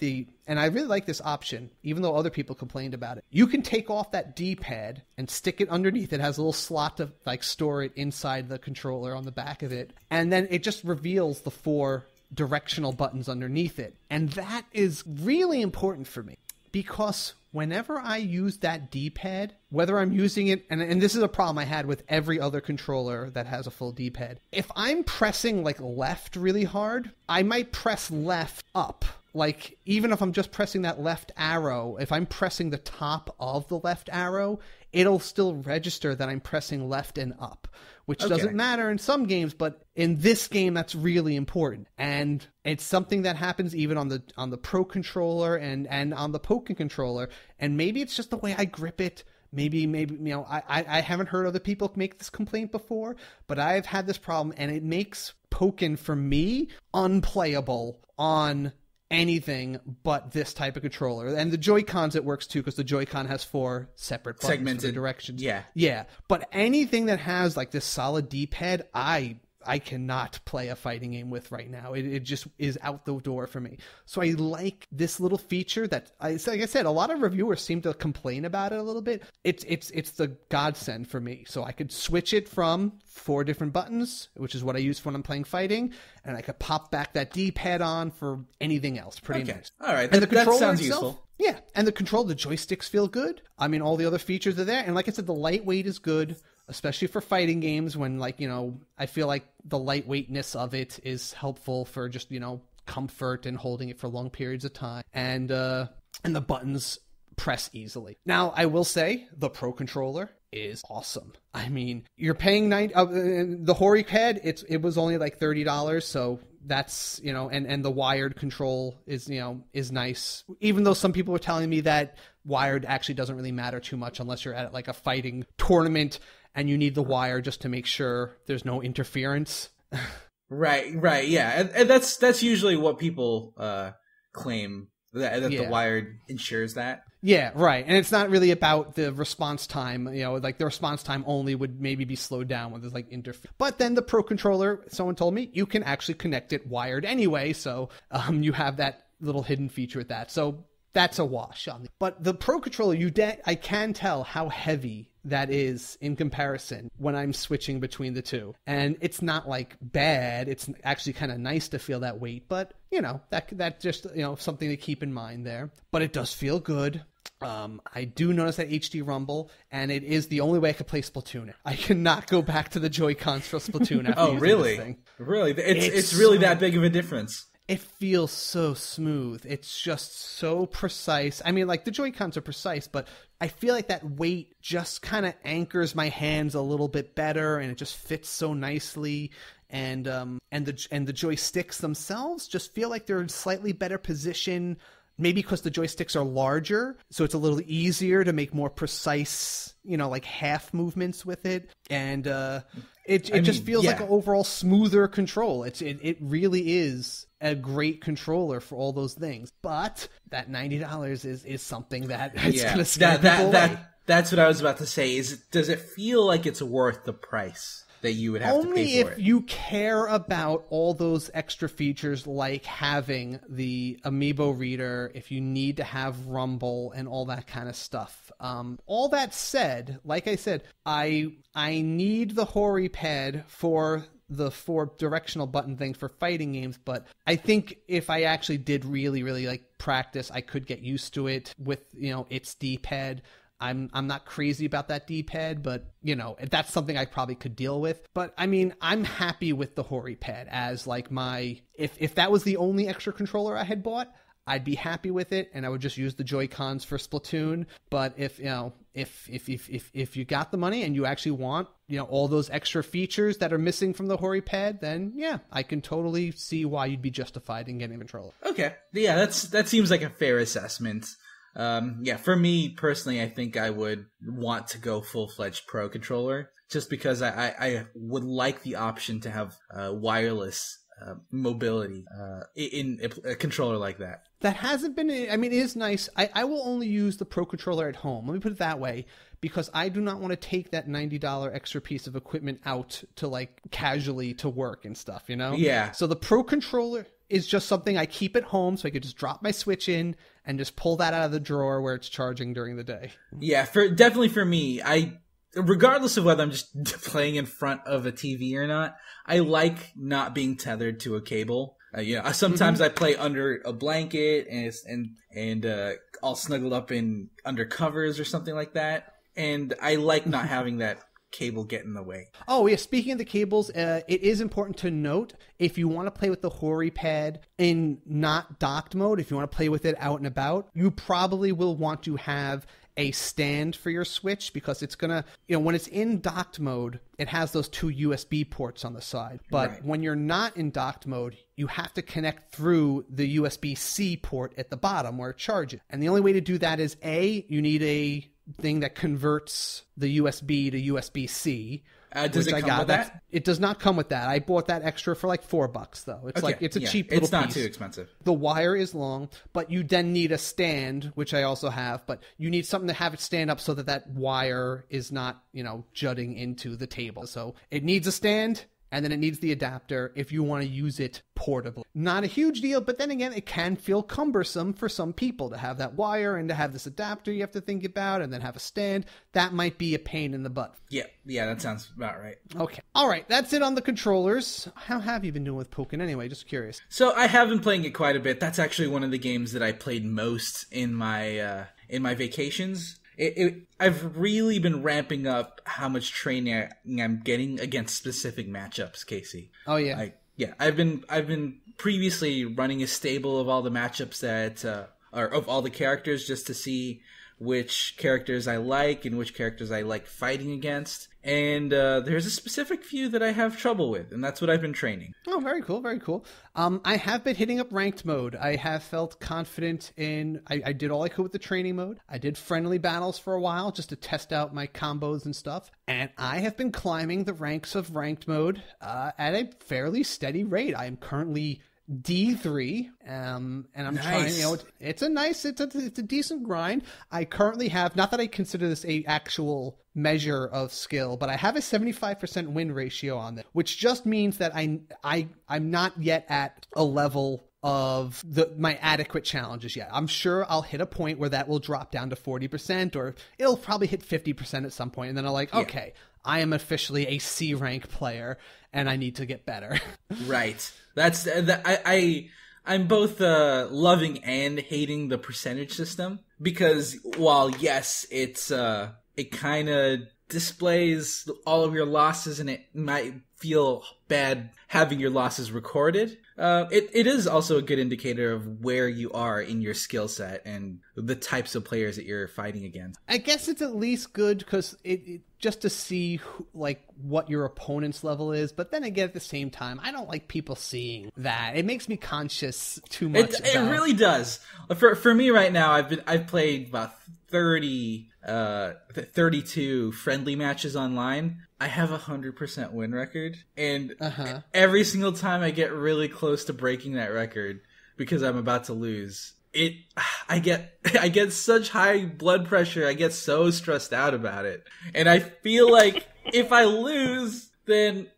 and I really like this option, even though other people complained about it. You can take off that D-pad and stick it underneath. It has a little slot to like store it inside the controller on the back of it. And then it just reveals the 4 directional buttons underneath it. And that is really important for me because whenever I use that D-pad, whether I'm using it, and this is a problem I had with every other controller that has a full D-pad, if I'm pressing like left really hard, I might press left up. Like, even if I'm just pressing that left arrow, if I'm pressing the top of the left arrow, it'll still register that I'm pressing left and up, which doesn't matter in some games, but in this game, that's really important. And it's something that happens even on the Pro controller and on the Pokken controller. And maybe it's just the way I grip it. Maybe, I haven't heard other people make this complaint before, but I've had this problem, and it makes Pokken, for me, unplayable on anything but this type of controller. And the Joy-Cons, it works too, because the Joy-Con has 4 separate buttons segmented for the directions. Yeah. But anything that has like this solid D-pad, I cannot play a fighting game with right now. It just is out the door for me. So I like this little feature that, like I said, a lot of reviewers seem to complain about it a little bit. It's the godsend for me. So I could switch it from 4 different buttons, which is what I use when I'm playing fighting, and I could pop back that D-pad on for anything else. Pretty nice. All right, and the controller that sounds itself, useful. Yeah, and the joysticks feel good. I mean, all the other features are there. And like I said, the lightweight is good, especially for fighting games when, like, I feel like the lightweightness of it is helpful for just, comfort and holding it for long periods of time. And the buttons press easily. Now, I will say the Pro controller is awesome. I mean, you're paying the Horipad, it was only like $30, so that's, and the wired control is nice. Even though some people were telling me that wired actually doesn't really matter too much unless you're at like a fighting tournament and you need the wire just to make sure there's no interference. Right, yeah. And that's usually what people claim, that the wired ensures that. Yeah, right. And it's not really about the response time. Like the response time only would maybe be slowed down when there's like But then the Pro controller, someone told me, you can actually connect it wired anyway. So you have that little hidden feature with that. So that's a wash on me. But the Pro controller, I can tell how heavy that is in comparison when I'm switching between the two. And it's not like bad. It's actually kind of nice to feel that weight, but that just, something to keep in mind there. But it does feel good. I do notice that HD rumble, and it is the only way I could play Splatoon. I cannot go back to the Joy-Cons for Splatoon after using this thing. Really? It's really that big of a difference? It feels so smooth. It's just so precise. I mean, like, the Joy-Cons are precise, but I feel like that weight just kind of anchors my hands a little bit better, and it just fits so nicely. And the joysticks themselves just feel like they're in slightly better position. Maybe because the joysticks are larger, so it's a little easier to make more precise, like half movements with it. And it just feels like an overall smoother control. It really is a great controller for all those things. But that $90 is something that it's going to scare people away. That's what I was about to say. Does it feel like it's worth the price that you would have to pay for it? Only if you care about all those extra features, like having the Amiibo reader, if you need to have Rumble and all that kind of stuff. All that said, like I said, I need the Horipad for the 4 directional button things for fighting games, but I think if I actually did really, really like practice, I could get used to it with, its D-pad. I'm not crazy about that D-pad, but, that's something I probably could deal with. But, I mean, I'm happy with the Horipad as, like, my... If that was the only extra controller I had bought, I'd be happy with it, and I would just use the Joy-Cons for Splatoon. But if you got the money and you actually want, all those extra features that are missing from the Horipad, then, yeah, I can totally see why you'd be justified in getting a controller. Okay. Yeah, that seems like a fair assessment. For me personally, I think I would want to go full-fledged Pro controller just because I would like the option to have wireless mobility in a controller like that. That hasn't been, it is nice. I will only use the Pro controller at home. Let me put it that way, because I do not want to take that $90 extra piece of equipment out to, like, casually to work and stuff, Yeah. So the Pro controller is just something I keep at home, so I could just drop my Switch in and just pull that out of the drawer where it's charging during the day. Yeah, definitely for me, regardless of whether I'm just playing in front of a TV or not, I like not being tethered to a cable. Sometimes I play under a blanket and all snuggled up under covers or something like that, and I like not having that cable get in the way. Oh yeah, speaking of the cables, it is important to note, if you want to play with the Horipad in not docked mode, if you want to play with it out and about, you probably will want to have a stand for your Switch, because it's gonna, when it's in docked mode, it has those 2 USB ports on the side. But when you're not in docked mode, you have to connect through the USB-C port at the bottom where it charges. And the only way to do that is you need a thing that converts the USB to USB-C. Does it come with that? It does not come with that. I bought that extra for like $4 though. It's a cheap little piece. It's not too expensive. The wire is long, but you then need a stand, which I also have, but you need something to have it stand up so that wire is not, jutting into the table. So it needs a stand, and then it needs the adapter if you want to use it portably. Not a huge deal, but then again, it can feel cumbersome for some people to have that wire and to have this adapter you have to think about, and then have a stand. That might be a pain in the butt. Yeah, that sounds about right. Okay. All right, that's it on the controllers. How have you been doing with Pokken anyway? Just curious. So I have been playing it quite a bit. That's actually one of the games that I played most in my vacations. I've really been ramping up how much training I'm getting against specific matchups, Casey. Oh yeah. I've been previously running a stable of all the matchups or of all the characters, just to see which characters I like and which characters I like fighting against. And there's a specific few that I have trouble with, and that's what I've been training. Oh, very cool, very cool. I have been hitting up ranked mode. I have felt confident in... I did all I could with the training mode. I did friendly battles for a while just to test out my combos and stuff. And I have been climbing the ranks of ranked mode at a fairly steady rate. I am currently D3, and I'm trying, it's a decent grind. I currently have, not that I consider this a actual measure of skill, but I have a 75% win ratio on this, which just means that I'm not yet at a level of my adequate challenges yet. I'm sure I'll hit a point where that will drop down to 40%, or it'll probably hit 50% at some point, and then I'm like, okay, I am officially a C rank player, and I need to get better. Right. I'm both loving and hating the percentage system, because while yes, it kind of displays all of your losses, and it might feel bad having your losses recorded. It is also a good indicator of where you are in your skill set and the types of players that you're fighting against. I guess it's at least good because it just to see what your opponent's level is. But then again, at the same time, I don't like people seeing that. It makes me conscious too much. It really does. For me right now, I've played about 32 friendly matches online. I have 100% win record, and every single time I get really close to breaking that record because I'm about to lose, I get such high blood pressure. I get so stressed out about it, and I feel like if I lose, then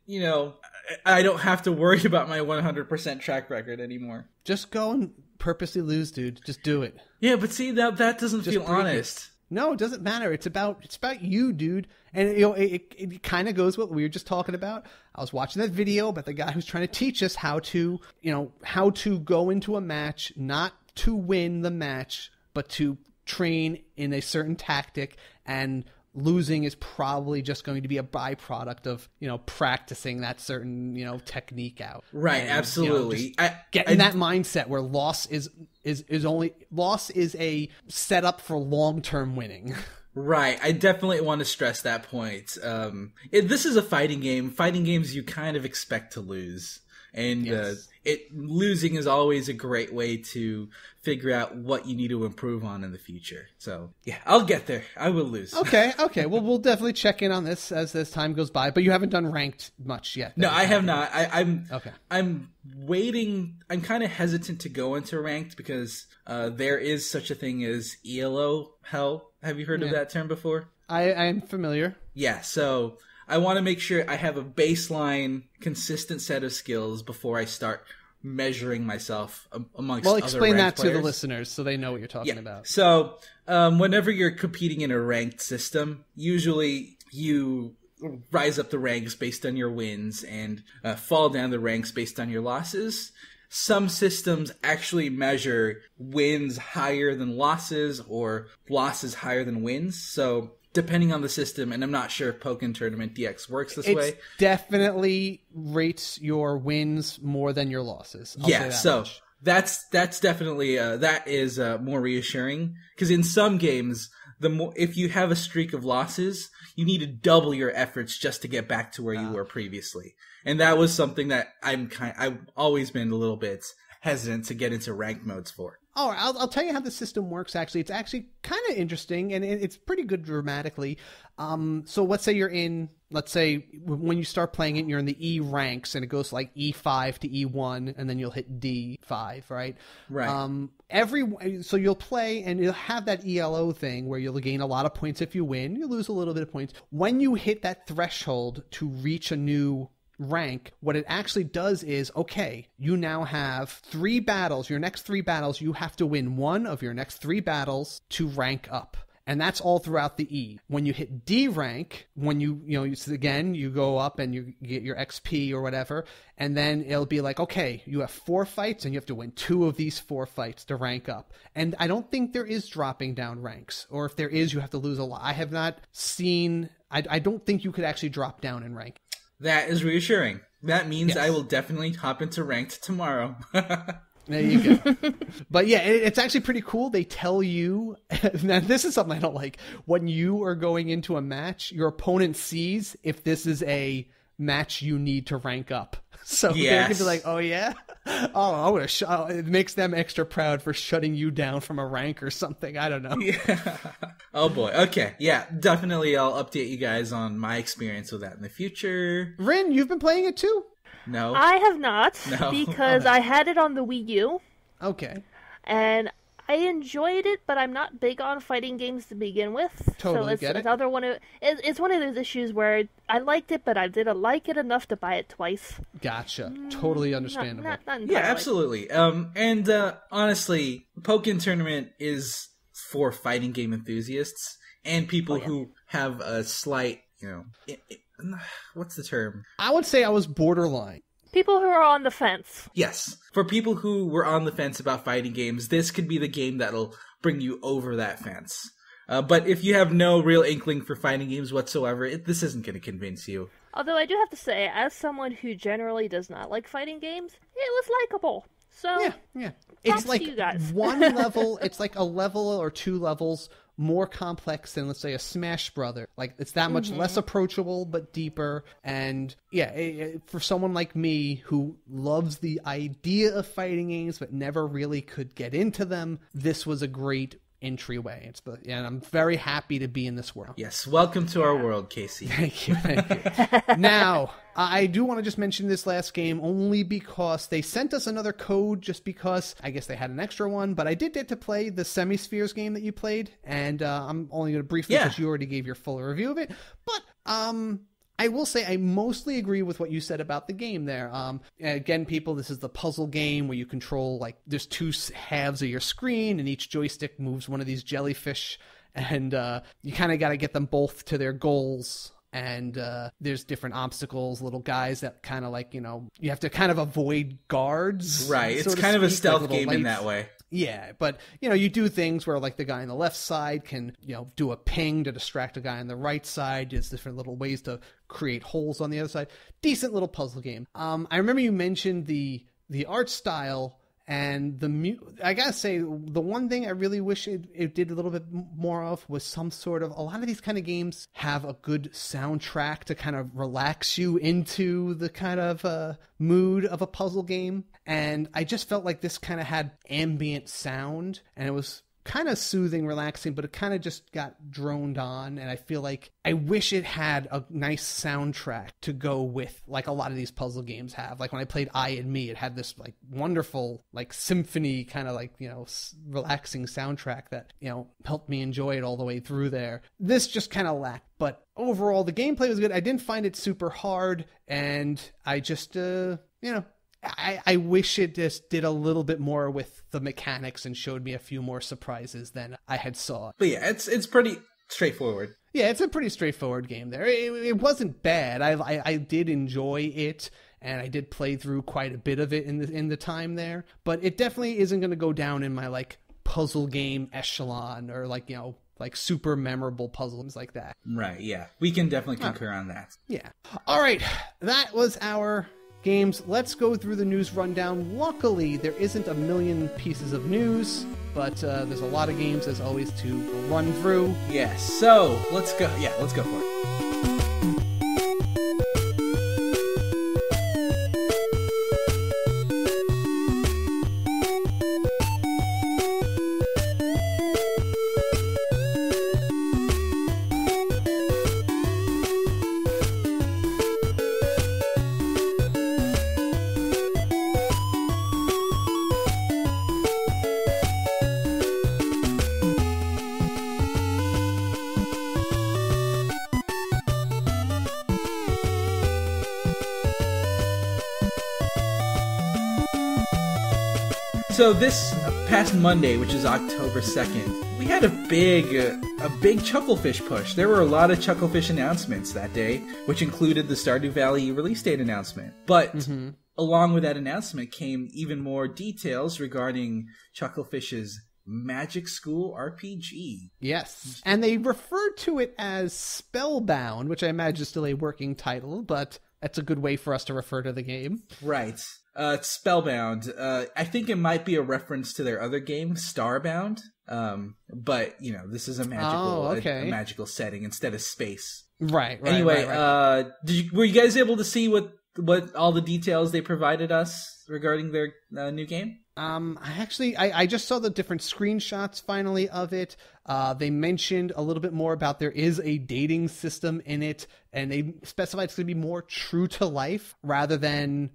I don't have to worry about my 100% track record anymore. Just go and purposely lose, dude. Just do it. Yeah, but see, that doesn't feel honest. No, it doesn't matter. It's about you, dude. And it kind of goes with what we were just talking about. I was watching that video about the guy who's trying to teach us how to go into a match, not to win the match, but to train in a certain tactic, and losing is probably just going to be a byproduct of, practicing that certain, technique out. Right, and, absolutely. Get in that mindset where loss is a setup for long-term winning. Right, I definitely want to stress that point. This is a fighting game. Fighting games, you kind of expect to lose. And yes. Losing is always a great way to figure out what you need to improve on in the future. So, yeah, I'll get there. I will lose. Okay. Well, we'll definitely check in on this as time goes by. But you haven't done ranked much yet. No, I have not. Okay. I'm waiting. I'm kind of hesitant to go into ranked because there is such a thing as ELO hell. Have you heard of that term before? I am familiar. Yeah, so I want to make sure I have a baseline, consistent set of skills before I start measuring myself amongst other ranked explain that players. to the listeners so they know what you're talking about. So whenever you're competing in a ranked system, usually you rise up the ranks based on your wins and fall down the ranks based on your losses. Some systems actually measure wins higher than losses or losses higher than wins. So depending on the system, and I'm not sure if Pokken Tournament DX works this way. It definitely rates your wins more than your losses. I'll say that so much. that's definitely that is more reassuring, because in some games, if you have a streak of losses, you need to double your efforts just to get back to where you were previously. And that was something that I've always been a little bit hesitant to get into ranked modes for. Oh, I'll tell you how the system works, actually. It's actually kind of interesting, and it's pretty good dramatically. So let's say when you start playing it, you're in the E ranks, and it goes like E5 to E1, and then you'll hit D5, right? Right. So you'll play, and you'll have that ELO thing where you'll gain a lot of points if you win. You lose a little bit of points. When you hit that threshold to reach a new rank, what it actually does is, okay, you now have 3 battles. Your next 3 battles, you have to win one of your next 3 battles to rank up. And that's all throughout the E. When you hit D rank, when you go up and you get your XP or whatever, and then it'll be like, okay, you have 4 fights and you have to win 2 of these 4 fights to rank up. And I don't think there is dropping down ranks, or if there is, you have to lose a lot. I have not seen, I don't think you could actually drop down in rank. That is reassuring. That means I will definitely hop into ranked tomorrow. There you go. But yeah, it's actually pretty cool. They tell you, now this is something I don't like, when you are going into a match, your opponent sees if this is a match you need to rank up. So they can be like, oh yeah? Oh, it makes them extra proud for shutting you down from a rank or something. I don't know. Yeah. Oh boy. Okay. Yeah, definitely I'll update you guys on my experience with that in the future. Rin, you've been playing it too? No. I have not, No. because I had it on the Wii U. Okay. And I enjoyed it, but I'm not big on fighting games to begin with. Totally so it's get it. another one of it's one of those issues where I liked it, but I didn't like it enough to buy it twice. Gotcha. Totally understandable. Not Yeah, entirely. absolutely. And honestly, Pokken Tournament is for fighting game enthusiasts and people who have a slight, what's the term? I would say I was borderline. People who are on the fence. Yes. For people who were on the fence about fighting games, this could be the game that'll bring you over that fence. But if you have no real inkling for fighting games whatsoever, this isn't going to convince you. Although I do have to say, as someone who generally does not like fighting games, it was likable. So, yeah. Props It's like to you guys. one level, it's like a level or two levels more complex than, let's say, a Smash Brother. Like, it's that much less approachable, but deeper. And yeah, for someone like me who loves the idea of fighting games, but never really could get into them, this was a great entryway. And I'm very happy to be in this world. Yes, welcome to our world, Casey. Thank you. Now, I do want to just mention this last game only because they sent us another code just because I guess they had an extra one, but I did get to play the Semi-Spheres game that you played, and I'm only going to briefly because you already gave your full review of it, but I will say I mostly agree with what you said about the game there. Again, people, this is the puzzle game where you control, like, there's two halves of your screen, and each joystick moves one of these jellyfish, and you kind of got to get them both to their goals. And there's different obstacles, little guys that kind of like, you have to kind of avoid guards. Right, it's kind of a stealth game in that way. Yeah, but, you do things where, like, the guy on the left side can, do a ping to distract the guy on the right side. There's different little ways to create holes on the other side. Decent little puzzle game. I remember you mentioned the art style and I gotta say, the one thing I really wish it did a little bit more of was some sort of, a lot of these kind of games have a good soundtrack to kind of relax you into the kind of mood of a puzzle game. And I just felt like this kind of had ambient sound, and it was kind of soothing, relaxing, but it kind of just got droned on. And I feel like I wish it had a nice soundtrack to go with, like a lot of these puzzle games have. Like when I played I and Me, it had this like wonderful like symphony kind of like, relaxing soundtrack that, helped me enjoy it all the way through there. This just kind of lacked, but overall the gameplay was good. I didn't find it super hard, and I just, I wish it just did a little bit more with the mechanics and showed me a few more surprises than I had saw. But yeah, it's pretty straightforward. Yeah, it's a pretty straightforward game there. It wasn't bad. I did enjoy it, and I did play through quite a bit of it in the time there. But it definitely isn't going to go down in my like puzzle game echelon or like, like super memorable puzzles like that. Right, yeah. We can definitely concur on that. Yeah. All right. That was our games. Let's go through the news rundown. Luckily, there isn't a million pieces of news, but there's a lot of games, as always, to run through. Yes, so let's go. Yeah, let's go for it. So this past Monday, which is October 2nd, we had a big Chucklefish push. There were a lot of Chucklefish announcements that day, which included the Stardew Valley release date announcement. But along with that announcement came even more details regarding Chucklefish's Magic School RPG. Yes, and they referred to it as Spellbound, which I imagine is still a working title, but that's a good way for us to refer to the game. Right. Spellbound. I think it might be a reference to their other game, Starbound. But this is a magical, a magical setting instead of space. Right. Anyway, right. Were you guys able to see what all the details they provided us regarding their new game? I just saw the different screenshots finally of it. They mentioned a little bit more about there is a dating system in it, and they specified it's going to be more true to life rather than,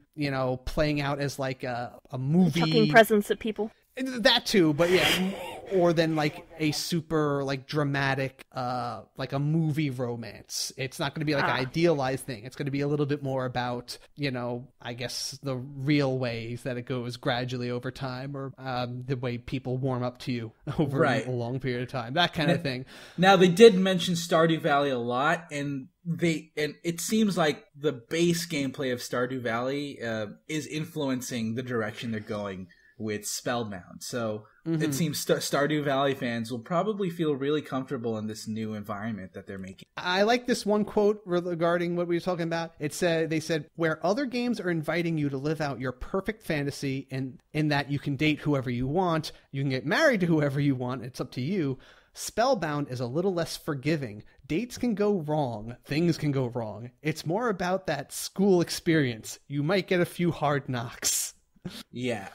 playing out as like a movie. Chucking presents at people. That too, but yeah, or than like a super like dramatic, like a movie romance. It's not going to be like an idealized thing. It's going to be a little bit more about, I guess the real ways that it goes gradually over time, or the way people warm up to you over a long period of time, that kind of thing. Now they did mention Stardew Valley a lot, and and it seems like the base gameplay of Stardew Valley is influencing the direction they're going with Spellbound. So it seems Stardew Valley fans will probably feel really comfortable in this new environment that they're making. I like this one quote regarding what we were talking about. It said, they said, where other games are inviting you to live out your perfect fantasy in that you can date whoever you want, you can get married to whoever you want, it's up to you. Spellbound is a little less forgiving. Dates can go wrong. Things can go wrong. It's more about that school experience. You might get a few hard knocks. Yeah,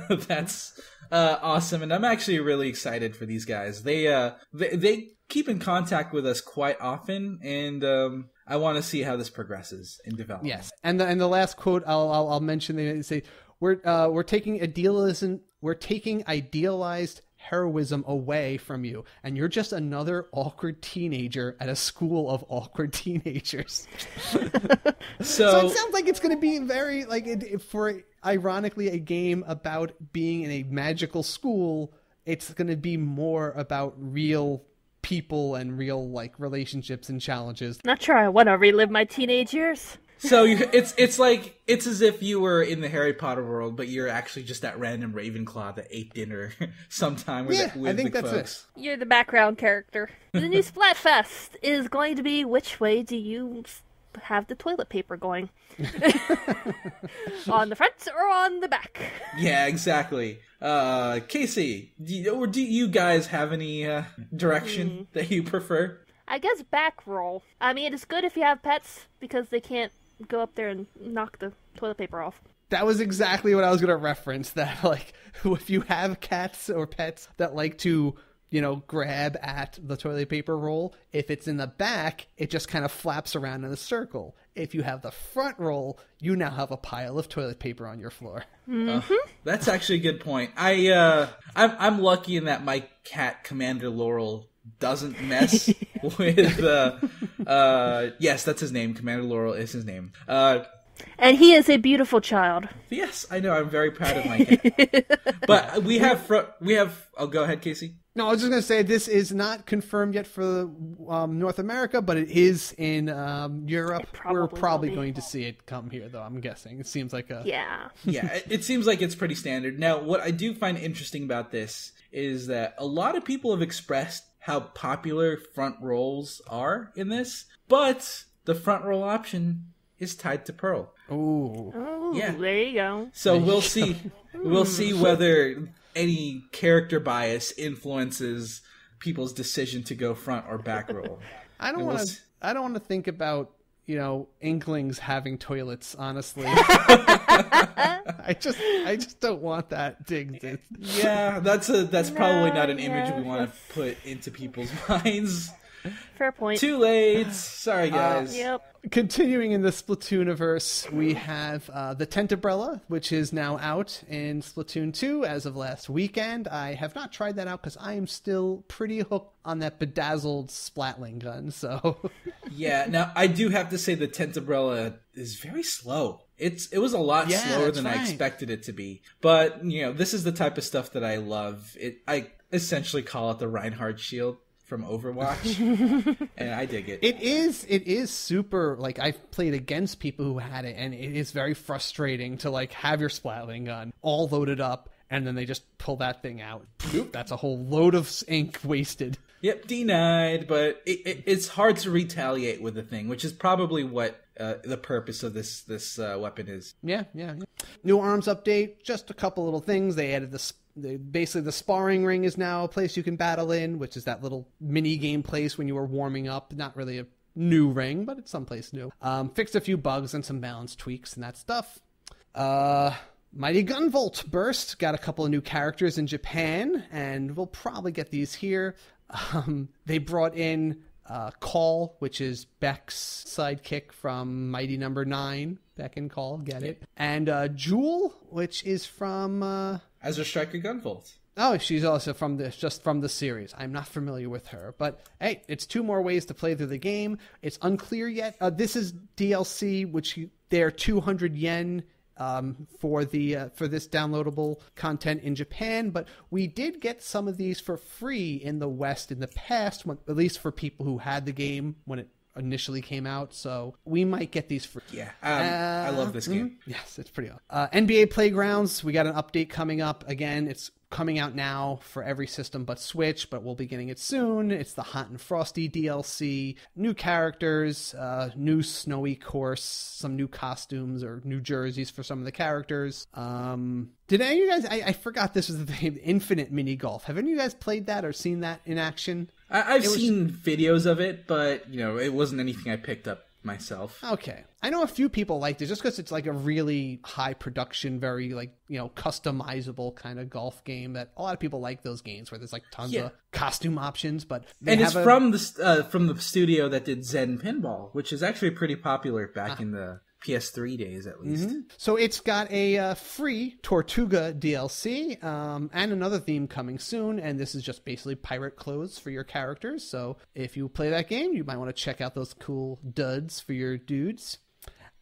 that's awesome, and I'm actually really excited for these guys. They keep in contact with us quite often, and I want to see how this progresses in development. Yes, and the last quote I'll mention, they say we're taking idealized heroism away from you, and you're just another awkward teenager at a school of awkward teenagers. So it sounds like it's going to be very ironically a game about being in a magical school. It's going to be more about real people and real relationships and challenges. Not sure I want to relive my teenage years. So it's as if you were in the Harry Potter world, but you're actually just that random Ravenclaw that ate dinner sometime with I think the that's folks. It. You're the background character. The new Splatfest is going to be which way do you have the toilet paper going? On the front or on the back? Yeah, exactly. Casey, do you guys have any direction that you prefer? I guess back roll. I mean, it's good if you have pets because they can't go up there and knock the toilet paper off. That was exactly what I was going to reference, that if you have cats or pets that like to, grab at the toilet paper roll, if it's in the back, it just kind of flaps around in a circle. If you have the front roll, you now have a pile of toilet paper on your floor. Mm-hmm. That's actually a good point. I'm lucky in that my cat, Commander Laurel, doesn't mess with yes, that's his name. Commander Laurel is his name. And he is a beautiful child. Yes, I know. I'm very proud of my cat. But we have oh, go ahead, Casey. No, I was just going to say this is not confirmed yet for North America, but it is in Europe. We're probably going to see it come here, though, I'm guessing. It seems like a... Yeah. Yeah, it seems like it's pretty standard. Now, what I do find interesting about this is that a lot of people have expressed how popular front rolls are in this, but the front roll option is tied to Pearl. Oh, yeah. There you go. So we'll see. We'll see whether any character bias influences people's decision to go front or back roll. I don't want to think about Inklings having toilets, honestly. I just don't want that to exist. Yeah, that's probably not an image we want to put into people's minds. Fair point. Too late. Sorry, guys. Yep. Continuing in the Splatooniverse, we have the Tent Umbrella, which is now out in Splatoon 2 as of last weekend. I have not tried that out because I am still pretty hooked on that bedazzled splatling gun. So yeah, now I do have to say the Tent Umbrella is very slow. It was a lot slower than I expected it to be. But this is the type of stuff that I love. I essentially call it the Reinhardt shield from Overwatch, and I dig it. It is super, I've played against people who had it, and it is very frustrating to have your splatling gun all loaded up, and then they just pull that thing out. That's a whole load of ink wasted. Yep, denied, but it's hard to retaliate with the thing, which is probably what the purpose of this weapon is. Yeah. New arms update, just a couple little things. They added basically the sparring ring is now a place you can battle in, which is that little mini game place when you were warming up. Not really a new ring, but it's someplace new. Fixed a few bugs and some balance tweaks and that stuff. Mighty Gunvolt Burst got a couple of new characters in Japan, and we'll probably get these here. They brought in Call, which is Beck's sidekick from Mighty Number 9. Beck and Call, get it. And Jewel, which is from... Azure Striker Gunvolt. Oh, she's also from the series. I'm not familiar with her, but hey, it's 2 more ways to play through the game. It's unclear yet. This is DLC, which they're 200 yen for this downloadable content in Japan, but we did get some of these for free in the West in the past, at least for people who had the game when it initially came out, so we might get these free. Yeah, I love this game. Yes, it's pretty awesome. NBA Playgrounds, we got an update coming up. Again, it's coming out now for every system but Switch, but we'll be getting it soon. It's the Hot and Frosty DLC, new characters, new snowy course, some new costumes or new jerseys for some of the characters. Did any of you guys, I forgot this was the thing, Infinite Mini Golf. Have any of you guys played that or seen that in action? I've seen videos of it, but, it wasn't anything I picked up myself. Okay. I know a few people liked it just because it's like a really high production, very customizable kind of golf game that a lot of people like those games where there's like tons of costume options, but it's from the studio that did Zen Pinball, which is actually pretty popular back in the PS3 days, at least. Mm-hmm. So it's got a free Tortuga DLC and another theme coming soon, and this is just basically pirate clothes for your characters. So if you play that game, you might want to check out those cool duds for your dudes.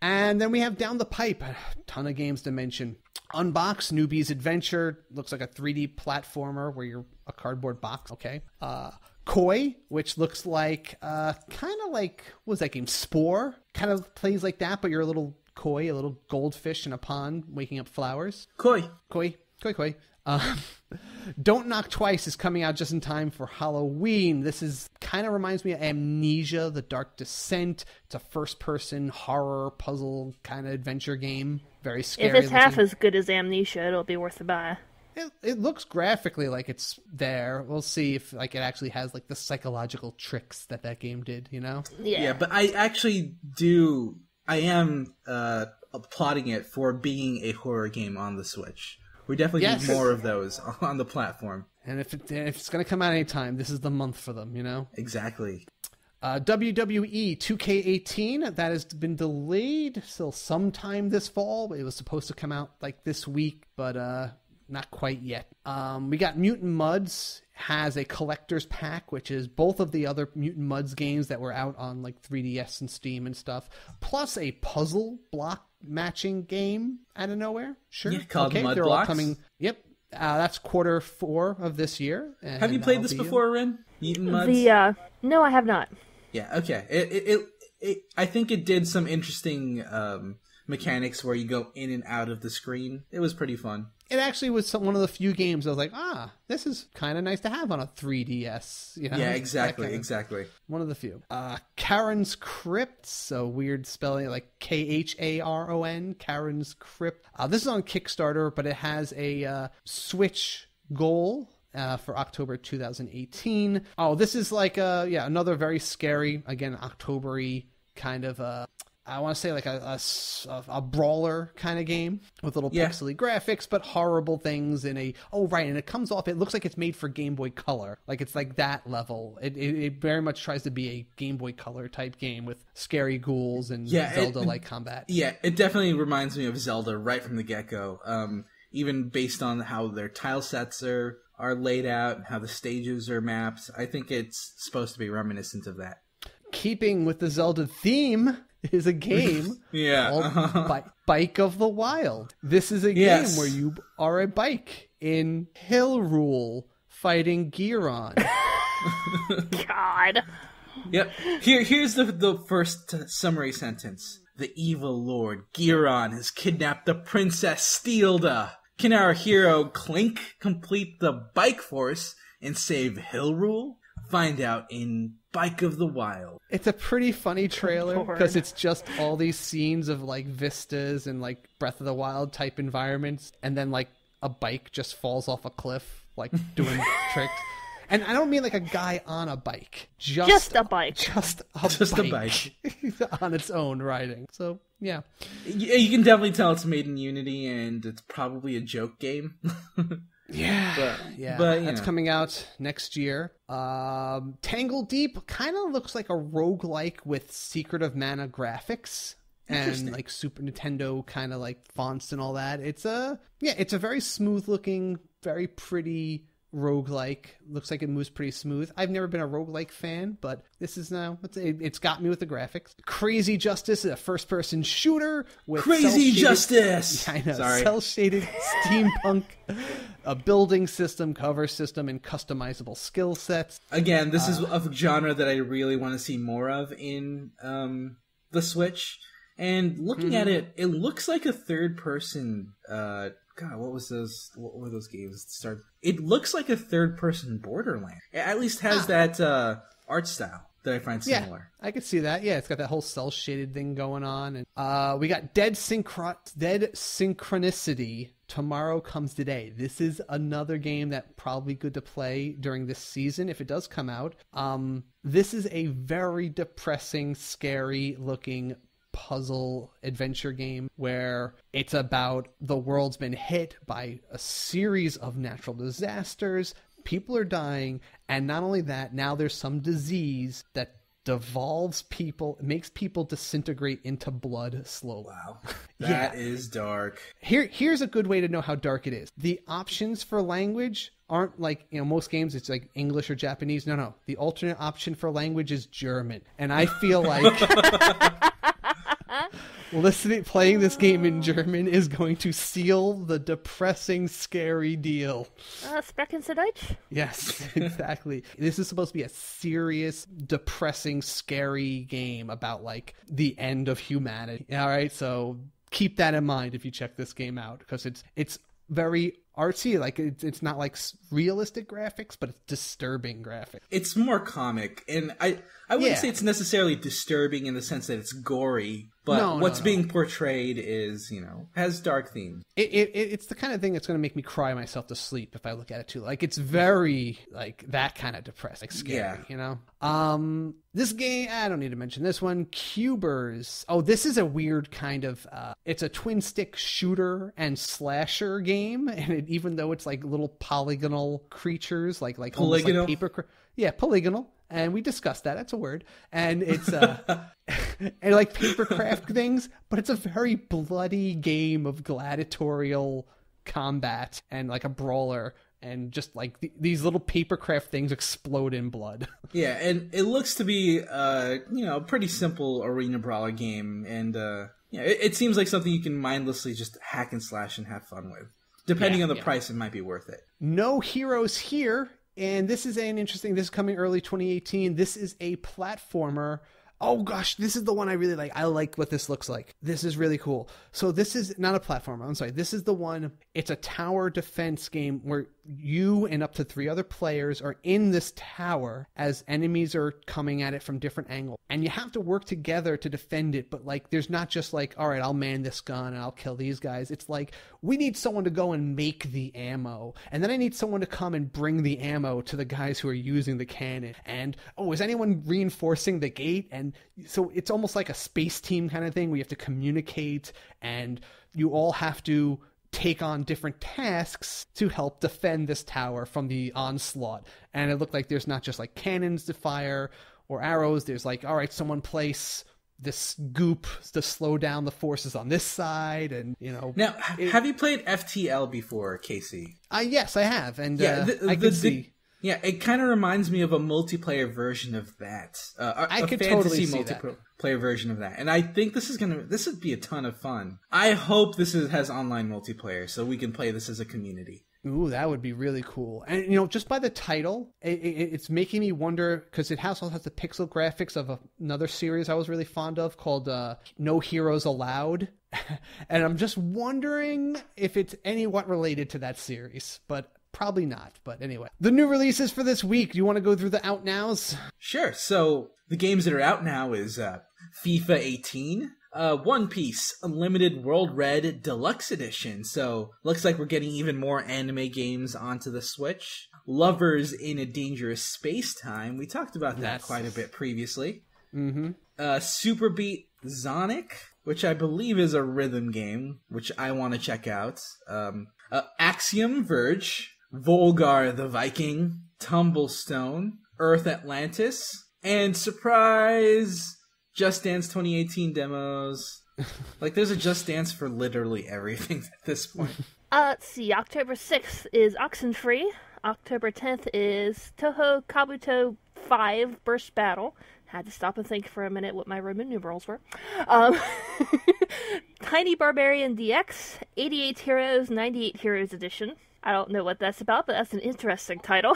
And then we have down the pipe, a ton of games to mention. Unbox, Newbie's Adventure, looks like a 3D platformer where you're a cardboard box, okay. Koi, which looks like, kind of like, what was that game, Spore? Kind of plays like that, but you're a little koi, a little goldfish in a pond waking up flowers. Koi. Don't Knock Twice is coming out just in time for Halloween. This is kind of reminds me of Amnesia, The Dark Descent. It's a first-person horror puzzle kind of adventure game. Very scary. If it's half as good as Amnesia, it'll be worth a buy. It looks graphically like it's there. We'll see if it actually has the psychological tricks that game did, Yeah, but I actually do. I am applauding it for being a horror game on the Switch. We definitely need more of those on the platform. And if it's going to come out anytime, this is the month for them, Exactly. WWE 2K18, that has been delayed till sometime this fall. It was supposed to come out this week, but not quite yet. We got Mutant Mudds has a collector's pack, which is both of the other Mutant Mudds games that were out on 3DS and Steam and stuff, plus a puzzle block matching game out of nowhere. Sure. Yeah, called Mud they're Blocks. all coming. Yep. That's Q4 of this year. Have you played this before, Rin? Mutant Mudds? No, I have not. Yeah, okay. It I think it did some interesting mechanics where you go in and out of the screen. It was pretty fun. It actually was one of the few games I was like, this is kind of nice to have on a 3DS. Yeah, exactly. One of the few. Karen's Crypt, so weird spelling, like Kharon, Karen's Crypt. This is on Kickstarter, but it has a Switch goal for October 2018. Oh, this is another very scary, again, October-y kind of I want to say a brawler kind of game with little pixely graphics, but horrible things in a... Oh, right, and it comes off... It looks like it's made for Game Boy Color. It's that level. It very much tries to be a Game Boy Color type game with scary ghouls and Zelda-like combat. Yeah, it definitely reminds me of Zelda right from the get-go. Even based on how their tile sets are laid out and how the stages are mapped. I think it's supposed to be reminiscent of that. Keeping with the Zelda theme... is a game called Bike of the Wild. This is a game where you are a bike in Hyrule fighting Giron. God. Yep. Here's the first summary sentence. The evil Lord Giron has kidnapped the Princess Steelda. Can our hero Clink complete the bike force and save Hyrule? Find out in Bike of the Wild. It's a pretty funny trailer because it's just all these scenes of vistas and Breath of the Wild type environments, and then a bike just falls off a cliff doing tricks. And I don't mean a guy on a bike. Just a bike. Just a bike. On its own riding. So, yeah. You can definitely tell it's made in Unity, and it's probably a joke game. Yeah, but that's coming out next year. Tangle Deep kind of looks like a roguelike with Secret of Mana graphics and Super Nintendo kind of fonts and all that. It's a very smooth looking, very pretty roguelike. Looks like it moves pretty smooth. I've never been a roguelike fan, but this is it's got me with the graphics. Crazy Justice is a first-person shooter with Crazy Justice! I know, cel-shaded steampunk a building system, cover system, and customizable skill sets. Again, this is a genre that I really want to see more of in the Switch. And looking at it, it looks like a third-person... God, what were those games that started? It looks like a third-person Borderlands. It at least has that art style that I find similar. Yeah, I could see that. Yeah, it's got that whole cel-shaded thing going on. And we got Dead Synchronicity. Tomorrow Comes Today. This is another game that probably good to play during this season if it does come out. This is a very depressing, scary-looking puzzle adventure game where it's about the world's been hit by a series of natural disasters. People are dying, and not only that, now there's some disease that devolves people, makes people disintegrate into blood slowly. Wow. That is dark. Here's a good way to know how dark it is. The options for language aren't like, most games it's like English or Japanese. No. The alternate option for language is German. And I feel like playing this game in German is going to seal the depressing, scary deal. Sprechen Sie Deutsch? Yes, exactly. This is supposed to be a serious, depressing, scary game about like the end of humanity. All right, so keep that in mind if you check this game out, because it's very artsy. Like it's not like realistic graphics, but it's disturbing graphics. It's more comic, and I wouldn't say it's necessarily disturbing in the sense that it's gory, but what's being portrayed is, has dark themes. It's the kind of thing that's going to make me cry myself to sleep if I look at it too. Like it's very like that kind of depressing, like scary, This game, I don't need to mention this one, Cubers. Oh, this is a weird kind of, it's a twin stick shooter and slasher game, and even though it's like little polygonal creatures, like polygonal, like paper, polygonal. And we discussed that. That's a word. And it's and like papercraft things, but it's a very bloody game of gladiatorial combat and like a brawler, and just like these little papercraft things explode in blood. Yeah, and it looks to be a pretty simple arena brawler game, and it seems like something you can mindlessly just hack and slash and have fun with. Depending on the price, it might be worth it. No Heroes Here. And this is this is coming early 2018. This is a platformer. Oh gosh, this is the one I really like. I like what this looks like. This is really cool. So this is not a platformer. I'm sorry. This is the one. It's a tower defense game where you and up to 3 other players are in this tower as enemies are coming at it from different angles. And you have to work together to defend it. But like, there's not just like, all right, I'll man this gun and I'll kill these guys. It's like, we need someone to go and make the ammo. And then I need someone to come and bring the ammo to the guys who are using the cannon. And, is anyone reinforcing the gate? And so it's almost like a space team kind of thing where you have to communicate, and you all have to take on different tasks to help defend this tower from the onslaught. And it looked like there's not just like cannons to fire or arrows. There's like, all right, someone place this goop to slow down the forces on this side, and Now, have you played FTL before, Casey? Yes, I have, and I can see. Yeah, it kind of reminds me of a multiplayer version of that. I could fantasy totally see multiplayer version of that. And I think this would be a ton of fun. I hope this has online multiplayer so we can play this as a community. Ooh, that would be really cool. And, just by the title, it's making me wonder, because it also has the pixel graphics of another series I was really fond of called No Heroes Allowed. And I'm just wondering if it's anyewhat related to that series, but probably not. But anyway, the new releases for this week. Do you want to go through the out nows? Sure. So the games that are out now is FIFA 18, One Piece Unlimited World Red Deluxe Edition. So looks like we're getting even more anime games onto the Switch. Lovers in a Dangerous Space Time. We talked about that quite a bit previously. Mm-hmm. Super Beat Sonic, which I believe is a rhythm game, which I want to check out. Axiom Verge, Volgar the Viking, Tumblestone, Earth Atlantis, and surprise, Just Dance 2018 demos. Like, there's a Just Dance for literally everything at this point. Let's see, October 6th is Oxenfree. October 10th is Toho Kabuto 5 Burst Battle. Had to stop and think for a minute what my Roman numerals were. Um, Tiny Barbarian DX, 88 Heroes, 98 Heroes Edition. I don't know what that's about, but that's an interesting title.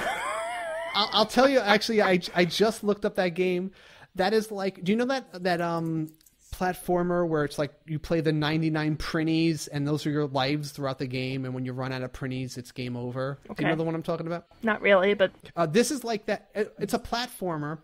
I'll tell you, actually, I just looked up that game. That is like, do you know that platformer where it's like you play the 99 printies and those are your lives throughout the game, and when you run out of printies, it's game over? Okay. Do you know the one I'm talking about? Not really, but... This is like that. It's a platformer.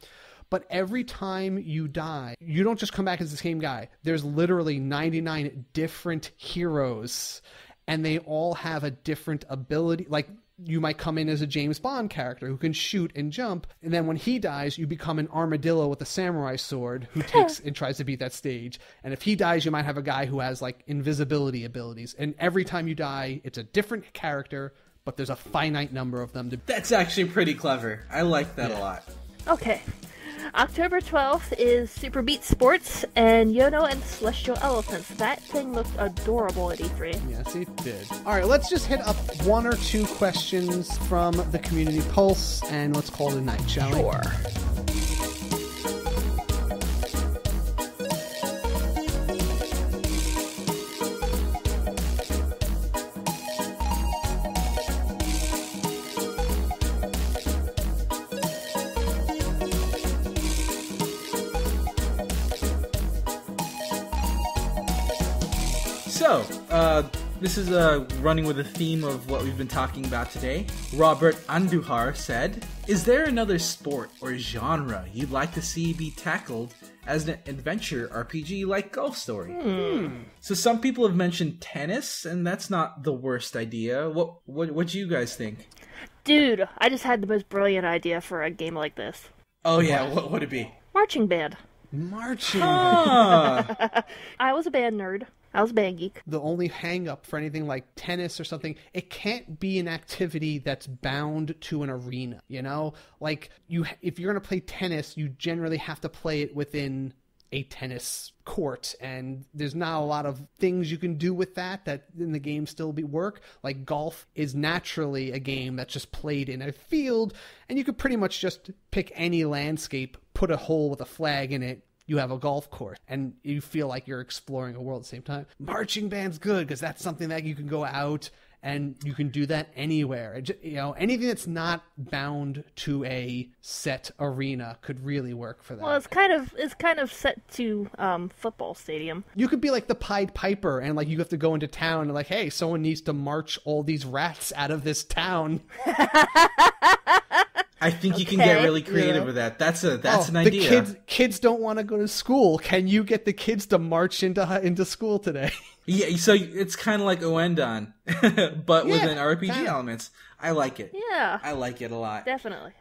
But every time you die, you don't just come back as the same guy. There's literally 99 different heroes, and they all have a different ability. Like, you might come in as a James Bond character who can shoot and jump, and then when he dies, you become an armadillo with a samurai sword who takes and tries to beat that stage. And if he dies, you might have a guy who has, like, invisibility abilities. And every time you die, it's a different character, but there's a finite number of them. That's actually pretty clever. I like that a lot. Okay. October 12th is Super Beat Sports and Yono and Celestial Elephants. That thing looked adorable at E3. Yes, it did. All right, let's just hit up one or two questions from the Community Pulse, and let's call it a night, shall we? Sure. So, this is running with the theme of what we've been talking about today. Robert Andujar said, "Is there another sport or genre you'd like to see be tackled as an adventure RPG like Golf Story?" So some people have mentioned tennis, and that's not the worst idea. What do you guys think? Dude, I just had the most brilliant idea for a game like this. Oh yeah, what would it be? Marching band. Marching band. I was a band nerd. I was a band geek. The only hang-up for anything like tennis or something, it can't be an activity that's bound to an arena, you know? Like, if you're going to play tennis, you generally have to play it within a tennis court, and there's not a lot of things you can do with that in the game still work. Like, golf is naturally a game that's just played in a field, and you could pretty much just pick any landscape, put a hole with a flag in it, you have a golf course, and you feel like you're exploring a world at the same time. Marching band's good because that's something that you can go out and you can do that anywhere. You know, anything that's not bound to a set arena could really work for that. Well, it's kind of set to football stadium. You could be like the Pied Piper, and like you have to go into town and like, hey, someone needs to march all these rats out of this town. I think you can get really creative with that. That's an idea. The kids don't want to go to school. Can you get the kids to march into school today? Yeah, so it's kind of like Oendon, but with an RPG elements. I like it. Yeah. I like it a lot. Definitely.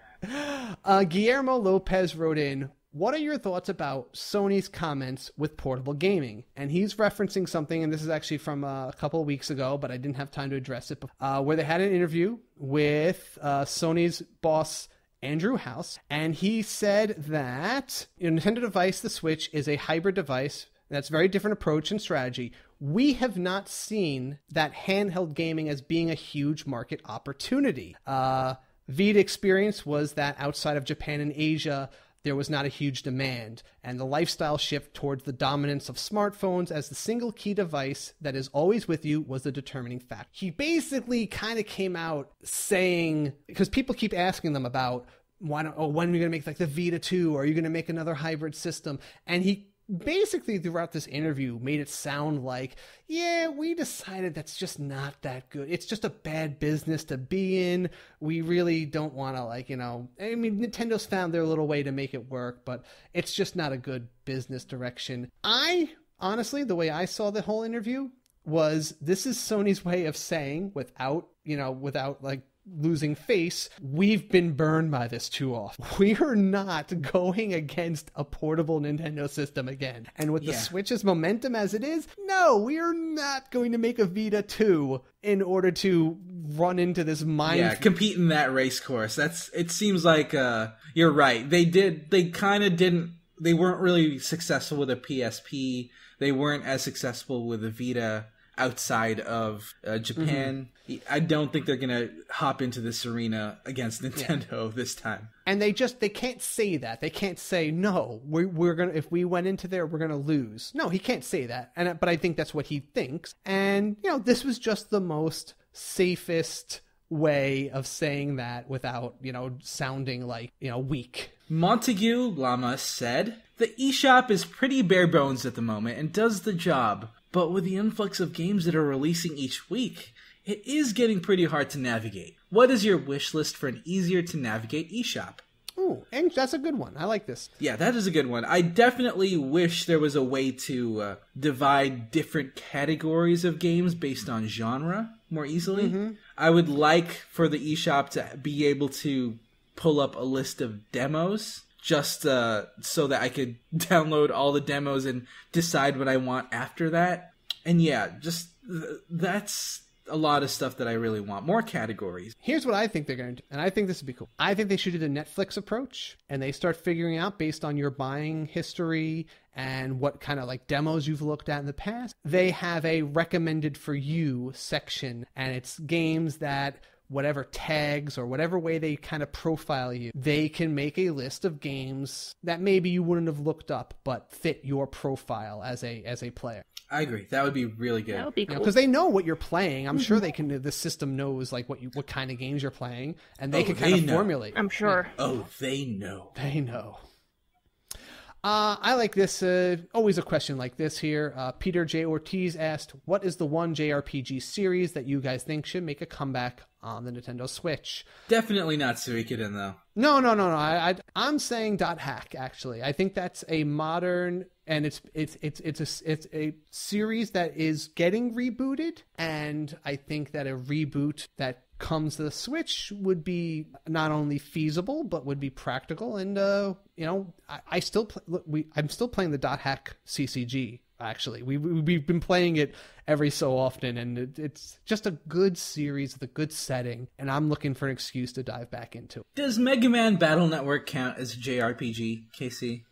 Guillermo Lopez wrote in, "What are your thoughts about Sony's comments with portable gaming?" And he's referencing something, and this is actually from a couple of weeks ago, but I didn't have time to address it, where they had an interview with Sony's boss, Andrew House, and he said that a Nintendo device, the Switch, is a hybrid device. That's a very different approach and strategy. We have not seen that handheld gaming as being a huge market opportunity. Vita experience was that outside of Japan and Asia, there was not a huge demand, and the lifestyle shift towards the dominance of smartphones as the single key device that is always with you was the determining factor. He basically kind of came out saying, because people keep asking them about, when are you going to make like the Vita 2, or are you going to make another hybrid system? And he basically throughout this interview made it sound like, yeah, we decided that's just not that good. It's just a bad business to be in. We really don't want to, like, you know, I mean, Nintendo's found their little way to make it work, but it's just not a good business direction. Honestly, the way I saw the whole interview was, this is Sony's way of saying, without like losing face, we've been burned by this too often. We are not going against a portable Nintendo system again. And with the Switch's momentum as it is, no, we are not going to make a Vita 2 in order to run into this mind. Yeah, compete in that race course. It seems like you're right. They weren't really successful with a PSP. They weren't as successful with a Vita. outside of Japan. I don't think they're gonna hop into this arena against Nintendo this time. And they can't say that. They can't say, no, we're gonna, if we went into there, we're gonna lose. No, he can't say that. But I think that's what he thinks. And, this was just the most safest way of saying that without, sounding like, weak. Montague Lamas said, the eShop is pretty bare bones at the moment and does the job. But with the influx of games that are releasing each week, it is getting pretty hard to navigate. What is your wish list for an easier to navigate eShop? Ooh, and that's a good one. I like this. Yeah, that is a good one. I definitely wish there was a way to divide different categories of games based on genre more easily. I would like for the eShop to be able to pull up a list of demos just so that I could download all the demos and decide what I want after that. And yeah, just that's a lot of stuff that I really want. More categories. Here's what I think they're going to do, and I think this would be cool. I think they should do the Netflix approach, and they start figuring out based on your buying history and what kind of like demos you've looked at in the past. They have a recommended for you section, and it's games that whatever tags or whatever way they kind of profile you, they can make a list of games that maybe you wouldn't have looked up but fit your profile as a player. I agree. That would be really good. That would be cool. Because they know what you're playing. I'm sure they can. The system knows like what kind of games you're playing, and they can kind of formulate. I'm sure. Yeah. Oh, they know. They know. I like this. Always a question like this here. Peter J. Ortiz asked, "What is the one JRPG series that you guys think should make a comeback on the Nintendo Switch?" Definitely not Suikoden, though. No. I'm saying .hack. Actually, I think that's a modern. And it's a series that is getting rebooted, and I think that a reboot that comes to the Switch would be not only feasible but would be practical. And I'm still playing the .hack CCG. Actually, we've been playing it every so often, and it's just a good series with a good setting. And I'm looking for an excuse to dive back into it. Does Mega Man Battle Network count as a JRPG, Casey?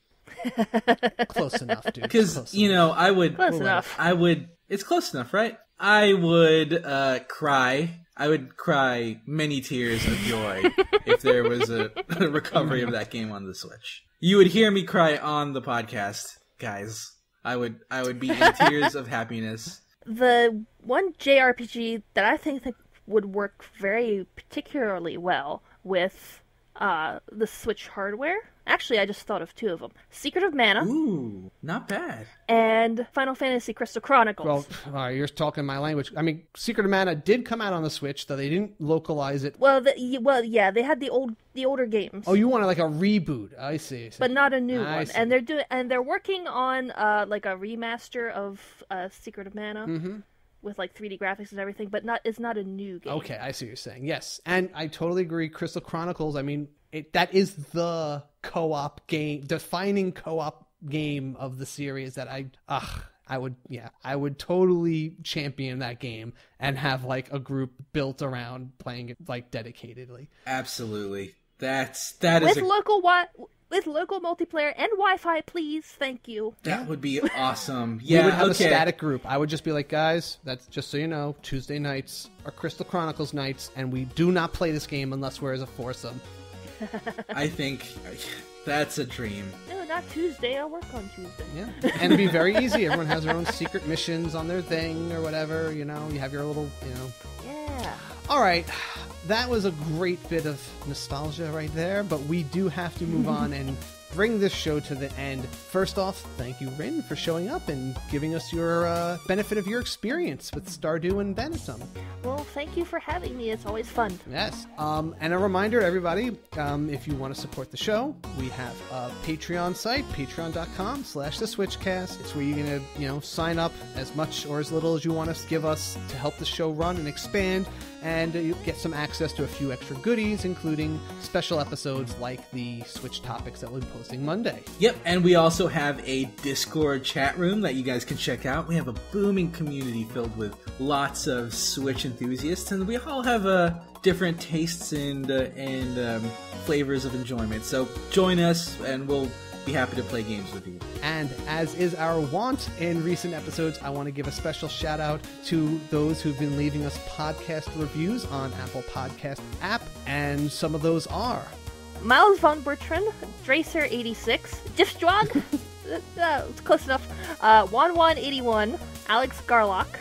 Close enough, dude. Because I would. Close enough. I would. It's close enough, right? I would cry. I would cry many tears of joy if there was a recovery of that game on the Switch. You would hear me cry on the podcast, guys. I would be in tears of happiness. The one JRPG that I think that would work very particularly well with the Switch hardware. Actually, I just thought of two of them. Secret of Mana. Ooh, not bad. And Final Fantasy Crystal Chronicles. Well, you're talking my language. I mean, Secret of Mana did come out on the Switch, though they didn't localize it. Well, yeah, they had the older games. Oh, you wanted like a reboot? I see. But not a new one. See. And they're working on like a remaster of Secret of Mana. With like 3D graphics and everything, but it's not a new game. Okay, I see what you're saying. Yes, and I totally agree. Crystal Chronicles. I mean, that is the co-op game, defining co-op game of the series. That I would totally champion that game and have like a group built around playing it like dedicatedly. Absolutely, with local multiplayer and Wi-Fi, please. Thank you. That would be awesome. Yeah, we would have a static group. I would just be like, guys, that's just so you know, Tuesday nights are Crystal Chronicles nights, and we do not play this game unless we're as a foursome. I think that's a dream. No, not Tuesday. I'll work on Tuesday. Yeah, and it'd be very easy. Everyone has their own secret missions on their thing or whatever. You have your little, Yeah. All right. That was a great bit of nostalgia right there, but we do have to move on and bring this show to the end. First off, thank you, Rin, for showing up and giving us your benefit of your experience with Stardew and Bantam. Well, thank you for having me. It's always fun. Yes. And a reminder, everybody, if you want to support the show, we have a Patreon site, patreon.com/theswitchcast. It's where you're going to, sign up as much or as little as you want to give us to help the show run and expand. And you get some access to a few extra goodies, including special episodes like the Switch topics that we'll be posting Monday. Yep, and we also have a Discord chat room that you guys can check out. We have a booming community filled with lots of Switch enthusiasts, and we all have different tastes and flavors of enjoyment. So join us, and we'll be happy to play games with you. And as is our wont in recent episodes, I want to give a special shout out to those who've been leaving us podcast reviews on Apple Podcast app. And some of those are Miles von Bertrand, Dracer86, Diffstrog, it's close enough, Juan181, Alex Garlock.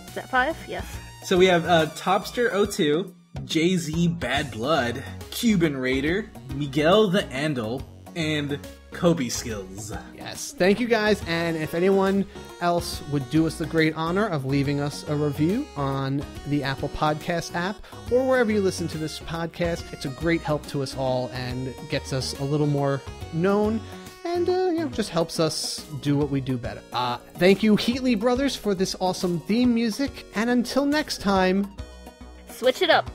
Is that 5? Yes. So we have Topster02, Jay-Z Bad Blood, Cuban Raider, Miguel the Andal, and Kobe Skills. Yes, thank you guys, and if anyone else would do us the great honor of leaving us a review on the Apple Podcast app or wherever you listen to this podcast, it's a great help to us all and gets us a little more known and just helps us do what we do better. Thank you, HeatleyBros, for this awesome theme music, and until next time, Switch it up.